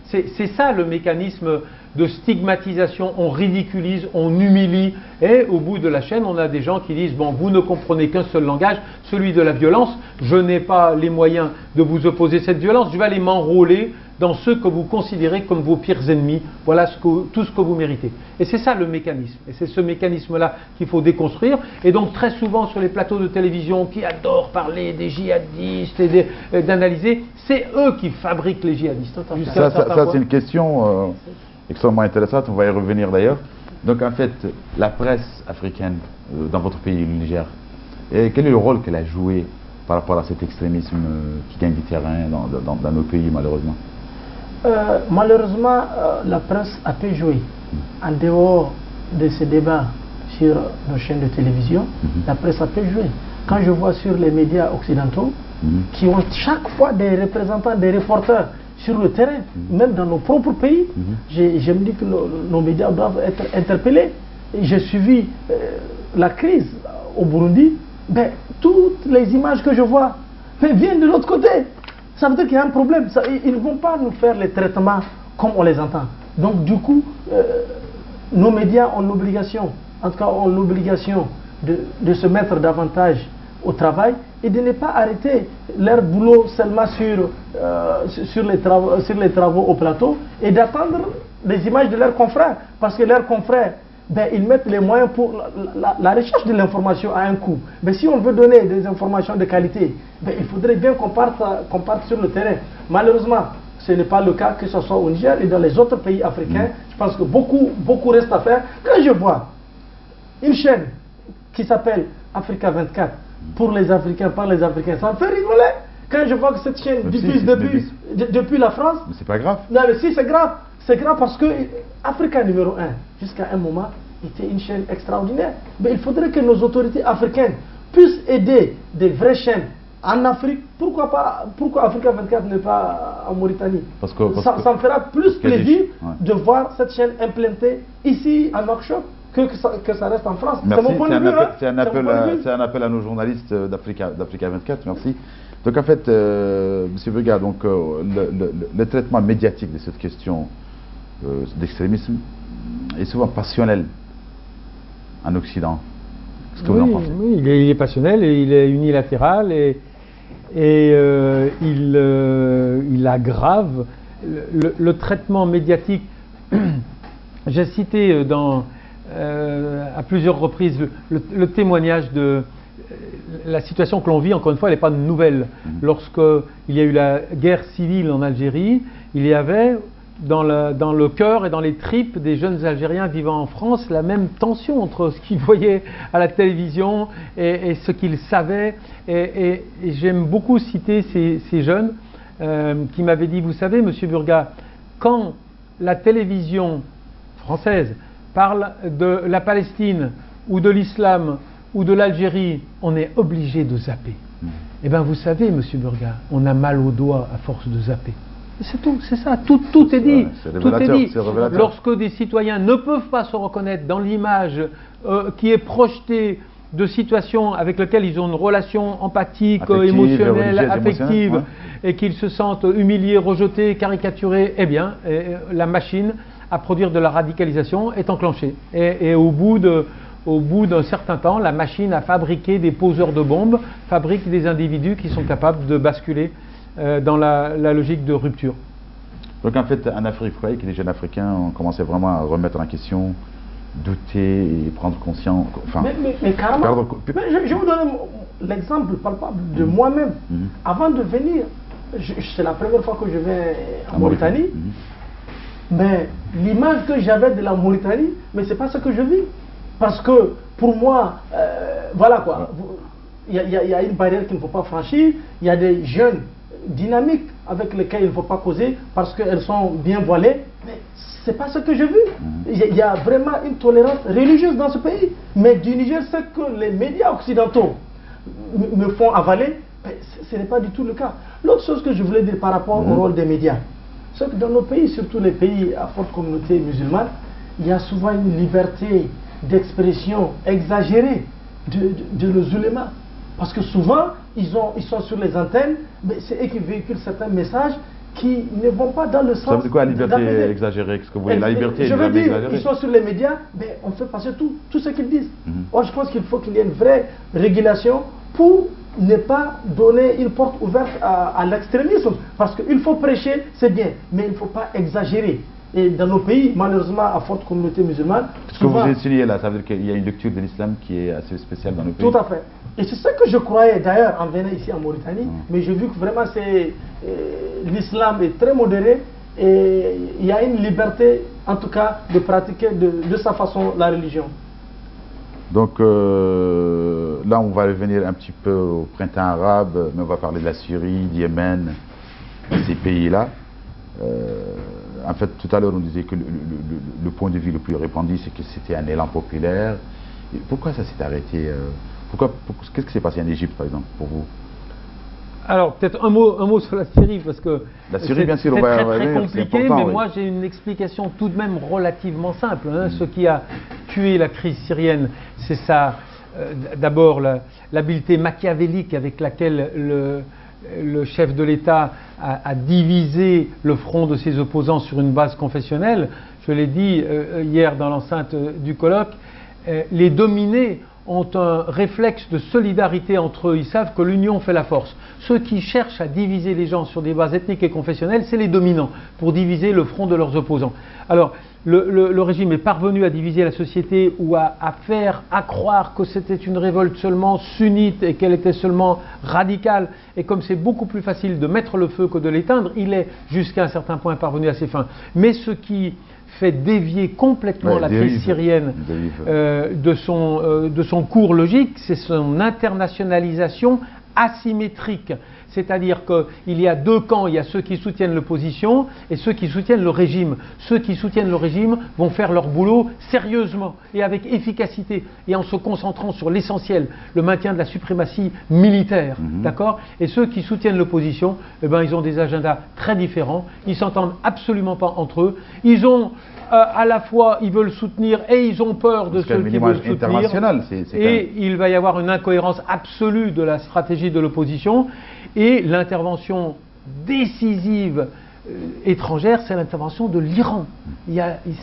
C'est ça le mécanisme de stigmatisation, on ridiculise, on humilie, et au bout de la chaîne, on a des gens qui disent « Bon, vous ne comprenez qu'un seul langage, celui de la violence, je n'ai pas les moyens de vous opposer cette violence, je vais aller m'enrôler dans ceux que vous considérez comme vos pires ennemis, voilà tout ce que vous méritez. » Et c'est ça le mécanisme, et c'est ce mécanisme-là qu'il faut déconstruire, et donc très souvent sur les plateaux de télévision qui adorent parler des djihadistes et d'analyser, c'est eux qui fabriquent les djihadistes. Ça c'est une question extrêmement intéressante, on va y revenir d'ailleurs. Donc en fait, la presse africaine dans votre pays, le Niger, quel est le rôle qu'elle a joué par rapport à cet extrémisme qui gagne du terrain dans nos pays malheureusement? Malheureusement, la presse a peu joué. En dehors de ces débats sur nos chaînes de télévision, la presse a peu joué. Quand je vois sur les médias occidentaux, qui ont chaque fois des représentants, des reporters sur le terrain, même dans nos propres pays, je me dis que nos médias doivent être interpellés. J'ai suivi la crise au Burundi, ben, toutes les images que je vois viennent de l'autre côté. Ça veut dire qu'il y a un problème. Ils ne vont pas nous faire les traitements comme on les entend. Donc du coup, nos médias ont l'obligation, en tout cas ont l'obligation de se mettre davantage au travail et de ne pas arrêter leur boulot seulement sur les travaux au plateau et d'attendre les images de leurs confrères. Parce que leurs confrères, ils mettent les moyens pour la recherche de l'information à un coût. Mais si on veut donner des informations de qualité, il faudrait bien qu'on parte sur le terrain. Malheureusement, ce n'est pas le cas, que ce soit au Niger et dans les autres pays africains. Je pense que beaucoup reste à faire. Quand je vois une chaîne qui s'appelle Africa 24, pour les Africains, par les Africains, ça me fait rigoler. Quand je vois que cette chaîne diffuse depuis la France. Mais c'est pas grave. Non, mais si, c'est grave. C'est grave parce que Africa numéro 1, jusqu'à un moment, était une chaîne extraordinaire. Mais il faudrait que nos autorités africaines puissent aider des vraies chaînes en Afrique. Pourquoi Africa 24 n'est pas en Mauritanie? Ça me fera plus plaisir de voir cette chaîne implantée ici en Nouakchott que ça reste en France. Merci, c'est un appel à nos journalistes d'Africa 24, merci. Donc en fait, M. Burga, donc, le traitement médiatique de cette question d'extrémisme est souvent passionnel en Occident. Qu'est-ce que vous en pensez? Oui, il est passionnel et il est unilatéral et il aggrave le traitement médiatique. J'ai cité à plusieurs reprises le témoignage de la situation que l'on vit. Encore une fois, elle n'est pas nouvelle. Lorsqu'il y a eu la guerre civile en Algérie, il y avait dans le cœur et dans les tripes des jeunes Algériens vivant en France la même tension entre ce qu'ils voyaient à la télévision et ce qu'ils savaient. Et j'aime beaucoup citer ces jeunes qui m'avaient dit, vous savez, Monsieur Burga, quand la télévision française parle de la Palestine ou de l'islam ou de l'Algérie, on est obligé de zapper. Eh bien, vous savez, Monsieur Burga, on a mal aux doigts à force de zapper. C'est tout, c'est ça, tout est dit. Tout est dit. Lorsque des citoyens ne peuvent pas se reconnaître dans l'image qui est projetée de situations avec lesquelles ils ont une relation empathique, émotionnelle, affective, et qu'ils se sentent humiliés, rejetés, caricaturés, eh bien, la machine à produire de la radicalisation est enclenchée. Et au bout d'un certain temps, la machine à fabriquer des poseurs de bombes fabrique des individus qui sont capables de basculer dans la logique de rupture. Donc en fait, en Afrique, vous croyez que les jeunes Africains ont commencé vraiment à remettre en question, douter et prendre conscience. Enfin, mais carrément. Je vais vous donner l'exemple palpable de moi-même. Avant de venir, c'est la première fois que je vais en Mauritanie. Mais l'image que j'avais de la Mauritanie, mais c'est pas ce que je vis. Parce que pour moi, voilà quoi, il y a une barrière qu'il ne faut pas franchir, il y a des jeunes dynamiques avec lesquels il ne faut pas causer parce qu'elles sont bien voilées, mais c'est pas ce que je vis. Il y a vraiment une tolérance religieuse dans ce pays. Mais du Niger, ce que les médias occidentaux me font avaler, ce n'est pas du tout le cas. L'autre chose que je voulais dire par rapport au rôle des médias, c'est que dans nos pays, surtout les pays à forte communauté musulmane, il y a souvent une liberté d'expression exagérée de nos ulémas. Parce que souvent, ils sont sur les antennes, mais c'est eux qui véhiculent certains messages qui ne vont pas dans le sens. Ça veut dire quoi, la liberté exagérée? Qu'est-ce que vous voulez? La liberté, je veux dire, ils sont sur les médias, mais on fait passer tout ce qu'ils disent. Or, je pense qu'il faut qu'il y ait une vraie régulation pour ne pas donner une porte ouverte à l'extrémisme. Parce qu'il faut prêcher, c'est bien, mais il ne faut pas exagérer. Et dans nos pays, malheureusement, à forte communauté musulmane. Ce que vous insinuez là, ça veut dire qu'il y a une lecture de l'islam qui est assez spéciale dans nos pays. Tout à fait. Et c'est ce que je croyais d'ailleurs en venant ici en Mauritanie. Mais j'ai vu que vraiment l'islam est très modéré et il y a une liberté, en tout cas, de pratiquer de sa façon la religion. Donc là, on va revenir un petit peu au printemps arabe, mais on va parler de la Syrie, du Yémen, ces pays-là. En fait, tout à l'heure, on disait que le point de vue le plus répandu, c'est que c'était un élan populaire. Et pourquoi ça s'est arrêté? Qu'est-ce qui s'est passé en Égypte, par exemple, pour vous? Alors, peut-être un mot sur la Syrie, parce que la Syrie, bien sûr, c'est très compliqué, mais moi j'ai une explication tout de même relativement simple. Ce qui a tué la crise syrienne, c'est ça. D'abord, l'habileté machiavélique avec laquelle le chef de l'État a divisé le front de ses opposants sur une base confessionnelle. Je l'ai dit hier dans l'enceinte du colloque, les dominés ont un réflexe de solidarité entre eux, ils savent que l'union fait la force. Ceux qui cherchent à diviser les gens sur des bases ethniques et confessionnelles, c'est les dominants, pour diviser le front de leurs opposants. Alors, le régime est parvenu à diviser la société ou à faire croire que c'était une révolte seulement sunnite et qu'elle était seulement radicale. Et comme c'est beaucoup plus facile de mettre le feu que de l'éteindre, il est jusqu'à un certain point parvenu à ses fins. Mais ce qui fait dévier complètement la crise syrienne de son cours logique, c'est son internationalisation asymétrique. C'est-à-dire qu'il y a deux camps, il y a ceux qui soutiennent l'opposition et ceux qui soutiennent le régime. Ceux qui soutiennent le régime vont faire leur boulot sérieusement et avec efficacité et en se concentrant sur l'essentiel, le maintien de la suprématie militaire, d'accord ? Et ceux qui soutiennent l'opposition, eh ben, ils ont des agendas très différents, ils s'entendent absolument pas entre eux, ils ont à la fois, ils veulent soutenir et ils ont peur de ceux qui veulent soutenir. Et il va y avoir une incohérence absolue de la stratégie de l'opposition. Et l'intervention décisive étrangère, c'est l'intervention de l'Iran.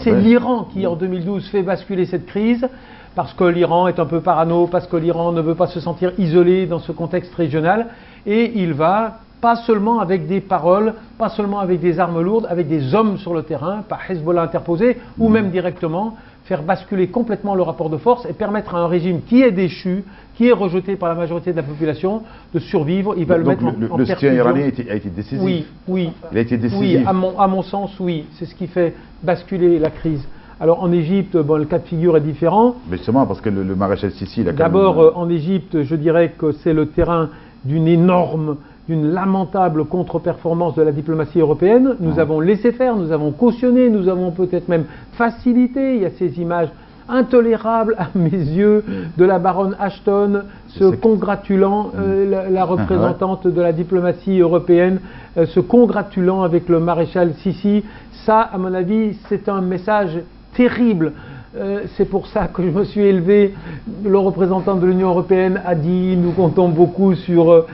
C'est l'Iran qui, en 2012, fait basculer cette crise, parce que l'Iran est un peu parano, parce que l'Iran ne veut pas se sentir isolé dans ce contexte régional. Et il va, pas seulement avec des paroles, pas seulement avec des armes lourdes, avec des hommes sur le terrain, par Hezbollah interposé, ou même directement, faire basculer complètement le rapport de force et permettre à un régime qui est déchu, qui est rejeté par la majorité de la population, de survivre. Il va le mettre en perfusion. Le soutien iranien a été décisif. Oui. Il a été décisif. Oui, à mon sens, oui. C'est ce qui fait basculer la crise. Alors en Égypte, bon, le cas de figure est différent. Mais justement, parce que le maréchal Sissi... D'abord, en Égypte, je dirais que c'est le terrain d'une lamentable contre-performance de la diplomatie européenne. Nous avons laissé faire, nous avons cautionné, nous avons peut-être même facilité. Il y a ces images intolérables à mes yeux de la baronne Ashton se congratulant, la représentante de la diplomatie européenne, se congratulant avec le maréchal Sissi. Ça, à mon avis, c'est un message terrible. C'est pour ça que je me suis élevé. Le représentant de l'Union européenne a dit nous comptons beaucoup sur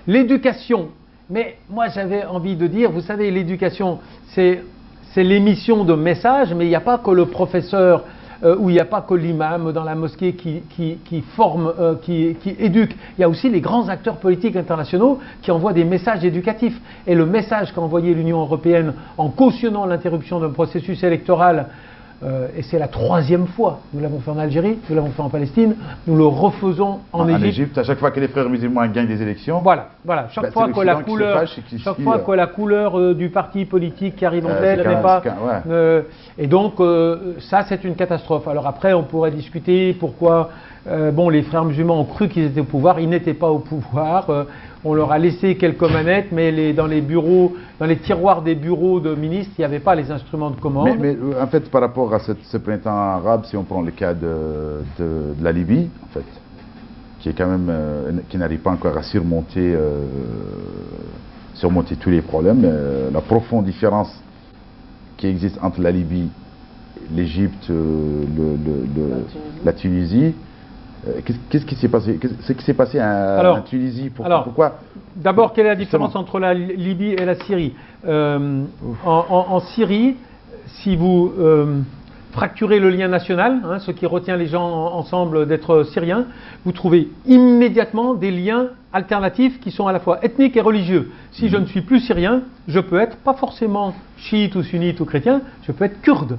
l'éducation. Mais moi j'avais envie de dire, vous savez, l'éducation c'est l'émission de messages, mais il n'y a pas que le professeur ou il n'y a pas que l'imam dans la mosquée qui forme, qui éduque. Il y a aussi les grands acteurs politiques internationaux qui envoient des messages éducatifs. Et le message qu'a envoyé l'Union européenne en cautionnant l'interruption d'un processus électoral, et c'est la troisième fois, nous l'avons fait en Algérie, nous l'avons fait en Palestine, nous le refaisons en Égypte. À chaque fois que les frères musulmans gagnent des élections, chaque fois que la couleur du parti politique qui arrive en tête n'est pas... et donc ça c'est une catastrophe. Alors après on pourrait discuter pourquoi les frères musulmans ont cru qu'ils étaient au pouvoir, ils n'étaient pas au pouvoir, on leur a laissé quelques manettes, mais dans les bureaux, dans les tiroirs des bureaux de ministres, il n'y avait pas les instruments de commande. Mais en fait, par rapport à ce printemps arabe, si on prend le cas de la Libye, en fait, qui est quand même, qui n'arrive pas encore à surmonter tous les problèmes, la profonde différence qui existe entre la Libye, l'Égypte, la Tunisie. Qu'est-ce qui s'est passé? Qu'est-ce qui s'est passé en Tunisie? Pourquoi? D'abord, quelle est la différence entre la Libye et la Syrie? En Syrie, si vous fracturez le lien national, ce qui retient les gens ensemble d'être syriens, vous trouvez immédiatement des liens alternatifs qui sont à la fois ethniques et religieux. Si je ne suis plus syrien, je peux être pas forcément chiite ou sunnite ou chrétien, je peux être kurde.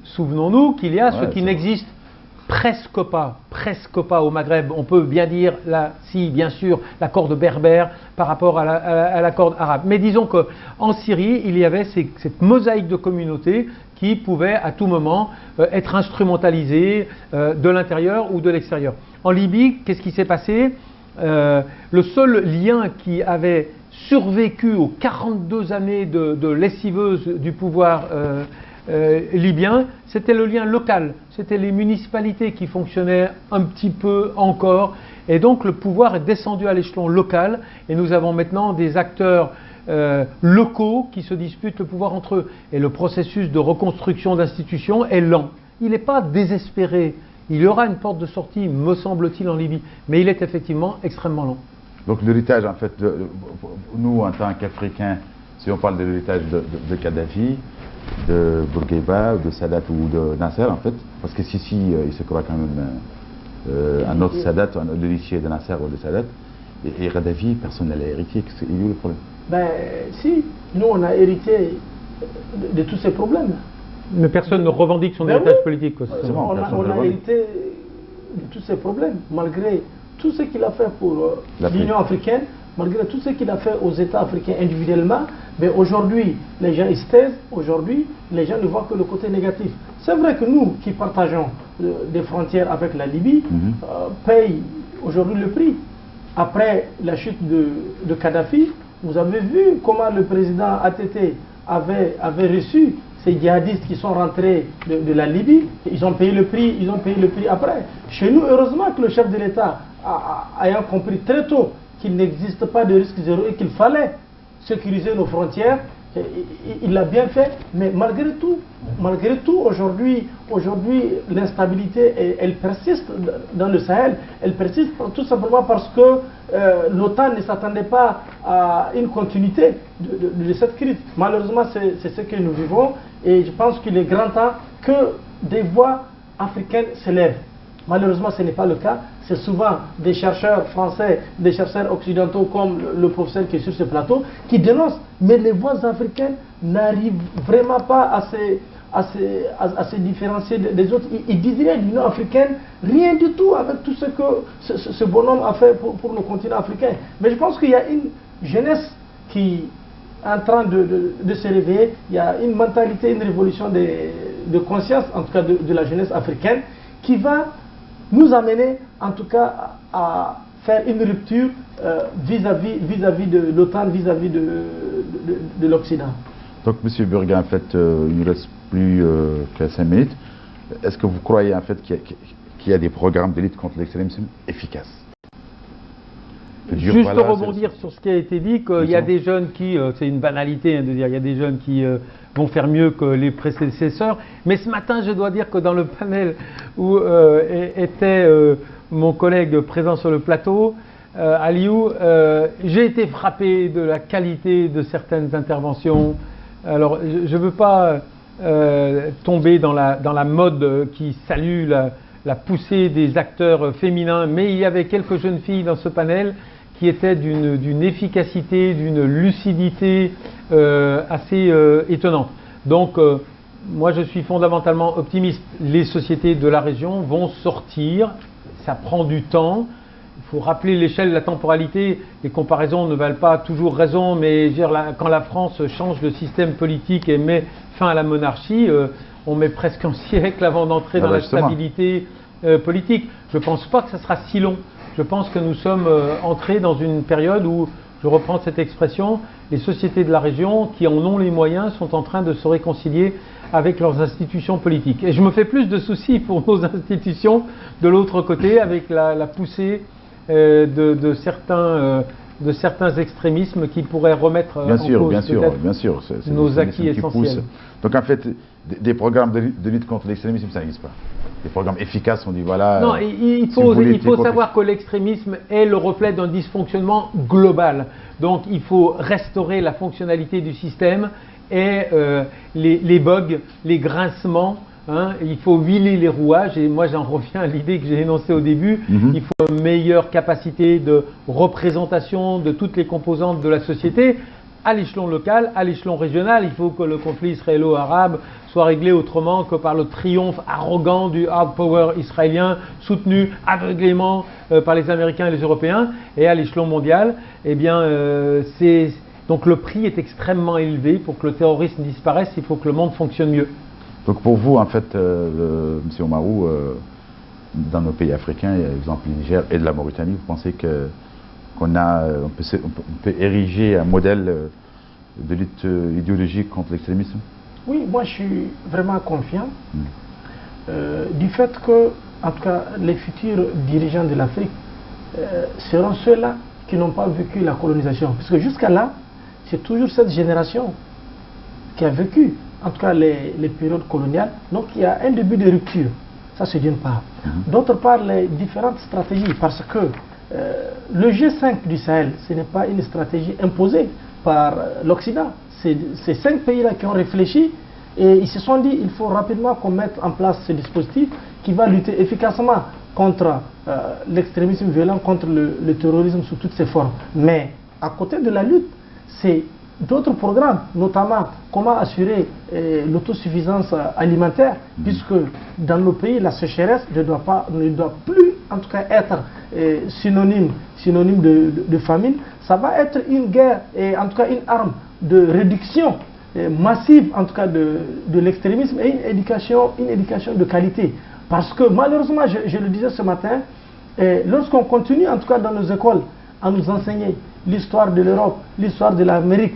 Souvenons-nous qu'il y a ce qui n'existe presque pas au Maghreb. On peut bien dire, bien sûr, la corde berbère par rapport à la corde arabe. Mais disons qu'en Syrie, il y avait cette mosaïque de communautés qui pouvait à tout moment être instrumentalisée de l'intérieur ou de l'extérieur. En Libye, qu'est-ce qui s'est passé? Le seul lien qui avait survécu aux 42 années de lessiveuse du pouvoir libyen, c'était le lien local, c'était les municipalités qui fonctionnaient un petit peu encore, et donc le pouvoir est descendu à l'échelon local, et nous avons maintenant des acteurs locaux qui se disputent le pouvoir entre eux, et le processus de reconstruction d'institutions est lent, il n'est pas désespéré, il y aura une porte de sortie, me semble-t-il, en Libye, mais il est effectivement extrêmement lent. Donc l'héritage, en fait, nous en tant qu'Africains, si on parle de l'héritage de Kadhafi, de Bourguiba, de Sadat ou de Nasser, en fait, parce que Sissi, il se croit quand même un autre Sadat, l'héritier de Nasser ou de Sadat, et Kadhafi, personne n'a héritier. Il est où le problème? Ben, si, nous on a hérité de tous ces problèmes. Mais personne ne revendique son héritage politique. On a hérité de tous ces problèmes, malgré tout ce qu'il a fait pour l'Union africaine, malgré tout ce qu'il a fait aux États africains individuellement. Mais aujourd'hui, les gens ils se taisent, aujourd'hui, les gens ne voient que le côté négatif. C'est vrai que nous, qui partageons des frontières avec la Libye, payons aujourd'hui le prix. Après la chute de Kadhafi, vous avez vu comment le président ATT avait reçu ces djihadistes qui sont rentrés de la Libye. Ils ont payé le prix, après. Chez nous, heureusement que le chef de l'État, ayant compris très tôt qu'il n'existe pas de risque zéro et qu'il fallait sécuriser nos frontières, il l'a bien fait, mais malgré tout, aujourd'hui, l'instabilité, elle persiste dans le Sahel. Elle persiste tout simplement parce que l'OTAN ne s'attendait pas à une continuité de cette crise. Malheureusement, c'est ce que nous vivons, et je pense qu'il est grand temps que des voix africaines s'élèvent. Malheureusement, ce n'est pas le cas. C'est souvent des chercheurs français, des chercheurs occidentaux comme le professeur qui est sur ce plateau, qui dénoncent. Mais les voix africaines n'arrivent vraiment pas à se différencier des autres. Ils disent rien, l'Union africaine, rien du tout avec tout ce que ce bonhomme a fait pour le continent africain. Mais je pense qu'il y a une jeunesse qui est en train de se réveiller. Il y a une mentalité, une révolution de conscience, en tout cas de la jeunesse africaine, qui va nous amener en tout cas à faire une rupture vis-à-vis de l'OTAN, vis-à-vis de l'Occident. Donc, M. Burga, en fait, il ne reste plus que 5 minutes. Est-ce que vous croyez en fait qu'il y a des programmes de lutte contre l'extrémisme efficaces? Juste rebondir sur ce qui a été dit, qu'il y a des jeunes qui, c'est une banalité de dire, il y a des jeunes qui vont faire mieux que les prédécesseurs. Mais ce matin, je dois dire que dans le panel où était mon collègue présent sur le plateau, Aliou, j'ai été frappé de la qualité de certaines interventions. Alors, je ne veux pas tomber dans la mode qui salue la poussée des acteurs féminins, mais il y avait quelques jeunes filles dans ce panel qui étaient d'une efficacité, d'une lucidité assez étonnante. Donc, moi je suis fondamentalement optimiste. Les sociétés de la région vont sortir, ça prend du temps. Il faut rappeler l'échelle, la temporalité. Les comparaisons ne valent pas toujours raison, mais quand la France change de système politique et met fin à la monarchie, on met presque un siècle avant d'entrer dans la stabilité politique. Je ne pense pas que ça sera si long. Je pense que nous sommes entrés dans une période où, je reprends cette expression, les sociétés de la région qui en ont les moyens sont en train de se réconcilier avec leurs institutions politiques. Et je me fais plus de soucis pour nos institutions de l'autre côté, avec la poussée de certains extrémismes qui pourraient remettre en cause nos acquis essentiels. Donc en fait, des programmes de lutte contre l'extrémisme, ça n'existe pas. Des programmes efficaces, on dit voilà... Non, il faut savoir que l'extrémisme est le reflet d'un dysfonctionnement global. Donc il faut restaurer la fonctionnalité du système et les bugs, les grincements. Il faut huiler les rouages, et moi j'en reviens à l'idée que j'ai énoncée au début. Il faut une meilleure capacité de représentation de toutes les composantes de la société à l'échelon local, à l'échelon régional. Il faut que le conflit israélo-arabe soit réglé autrement que par le triomphe arrogant du hard power israélien, soutenu aveuglément par les Américains et les Européens. Et à l'échelon mondial, eh bien, donc le prix est extrêmement élevé. Pour que le terrorisme disparaisse, il faut que le monde fonctionne mieux. Donc pour vous, en fait, M. Oumarou, dans nos pays africains, il y a l'exemple du Niger et de la Mauritanie, vous pensez qu'on peut ériger un modèle de lutte idéologique contre l'extrémisme? Oui, moi je suis vraiment confiant du fait que, en tout cas, les futurs dirigeants de l'Afrique seront ceux-là qui n'ont pas vécu la colonisation. Parce que jusqu'à là, c'est toujours cette génération qui a vécu, en tout cas, les périodes coloniales. Donc il y a un début de rupture. Ça, c'est d'une part. D'autre part, les différentes stratégies, parce que le G5 du Sahel, ce n'est pas une stratégie imposée par l'Occident. C'est ces 5 pays-là qui ont réfléchi Et ils se sont dit il faut rapidement qu'on mette en place ce dispositif qui va lutter efficacement contre l'extrémisme violent, contre le terrorisme sous toutes ses formes. Mais à côté de la lutte, c'est d'autres programmes, notamment comment assurer l'autosuffisance alimentaire, puisque dans nos pays, la sécheresse ne doit plus, en tout cas, être synonyme de famine. Ça va être une guerre, et en tout cas une arme de réduction massive, en tout cas, de l'extrémisme et une éducation de qualité. Parce que malheureusement, je le disais ce matin, lorsqu'on continue, en tout cas dans nos écoles, à nous enseigner l'histoire de l'Europe, l'histoire de l'Amérique,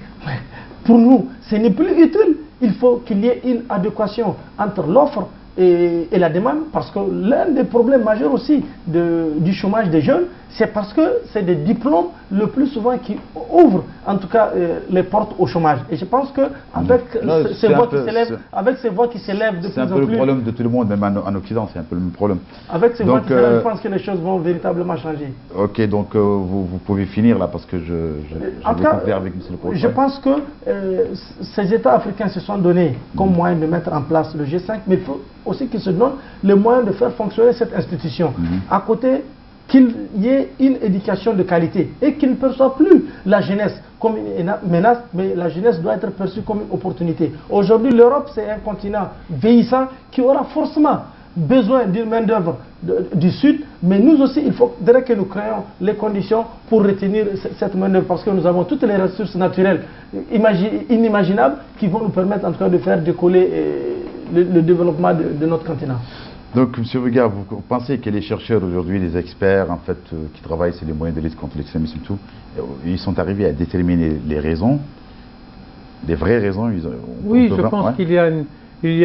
pour nous, ce n'est plus utile. Il faut qu'il y ait une adéquation entre l'offre et la demande, parce que l'un des problèmes majeurs aussi du chômage des jeunes, c'est parce que c'est des diplômes le plus souvent qui ouvrent en tout cas les portes au chômage. Et je pense qu'avec ces voix qui s'élèvent de plus en plus... C'est un peu le problème de tout le monde, même en Occident, c'est un peu le même problème. Avec ces voix qui s'élèvent, je pense que les choses vont véritablement changer. Ok, donc vous pouvez finir là, parce que je vais conclure avec M. le Président. Je pense que ces États africains se sont donnés comme moyen de mettre en place le G5, mais il faut aussi qu'ils se donnent les moyens de faire fonctionner cette institution. À côté, qu'il y ait une éducation de qualité et qu'il ne perçoive plus la jeunesse comme une menace, mais la jeunesse doit être perçue comme une opportunité. Aujourd'hui, l'Europe, c'est un continent vieillissant qui aura forcément besoin d'une main-d'œuvre du Sud, mais nous aussi, il faudrait que nous créions les conditions pour retenir cette main-d'œuvre, parce que nous avons toutes les ressources naturelles inimaginables qui vont nous permettre en tout cas de faire décoller le développement de notre continent. Donc, M. Wegah, vous pensez que les chercheurs aujourd'hui, les experts en fait, qui travaillent sur les moyens de lutte contre l'extrémisme et tout, ils sont arrivés à déterminer les raisons, les vraies raisons? Oui, je pense qu'il y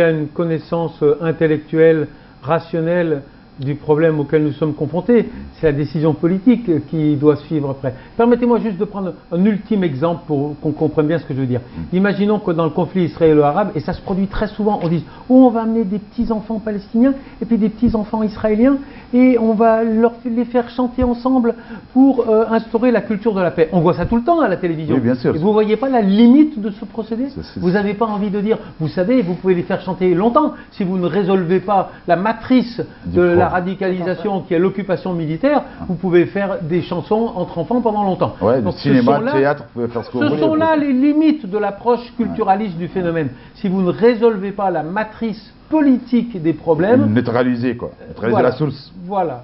a une connaissance intellectuelle, rationnelle du problème auquel nous sommes confrontés. C'est la décision politique qui doit suivre après. Permettez-moi juste de prendre un ultime exemple pour qu'on comprenne bien ce que je veux dire. Imaginons que dans le conflit israélo-arabe, et ça se produit très souvent, on dit « Oh, on va amener des petits-enfants palestiniens et puis des petits-enfants israéliens et on va les faire chanter ensemble pour instaurer la culture de la paix. » On voit ça tout le temps à la télévision. Oui, bien sûr. Et vous ne voyez pas la limite de ce procédé? Vous n'avez pas envie de dire « Vous savez, vous pouvez les faire chanter longtemps si vous ne résolvez pas la matrice de la radicalisation qui est l'occupation militaire, vous pouvez faire des chansons entre enfants pendant longtemps. Ouais, donc, cinéma, théâtre, vous pouvez faire ce que vous voulez. Ce sont là les limites de l'approche culturaliste du phénomène. Si vous ne résolvez pas la matrice politique des problèmes... Neutraliser quoi, neutraliser la source. Voilà.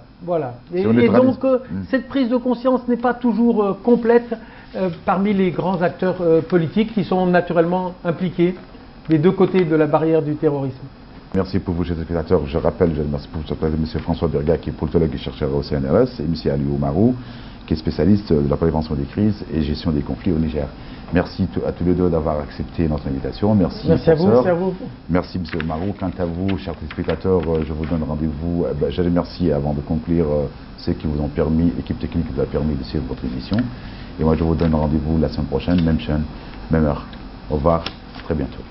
Et donc, cette prise de conscience n'est pas toujours complète parmi les grands acteurs politiques qui sont naturellement impliqués des deux côtés de la barrière du terrorisme. Merci pour vous, chers spectateurs. Je rappelle, je remercie pour votre M. François Berga, qui est politologue et chercheur au CNRS, et M. Aliou Marou, qui est spécialiste de la prévention des crises et gestion des conflits au Niger. Merci à tous les deux d'avoir accepté notre invitation. Merci à vous. Merci, M. Marou. Quant à vous, chers spectateurs, je vous donne rendez-vous. Je remercie avant de conclure ceux qui vous ont permis, l'équipe technique qui vous a permis de suivre votre émission. Et moi, je vous donne rendez-vous la semaine prochaine, même chaîne, même heure. Au revoir, à très bientôt.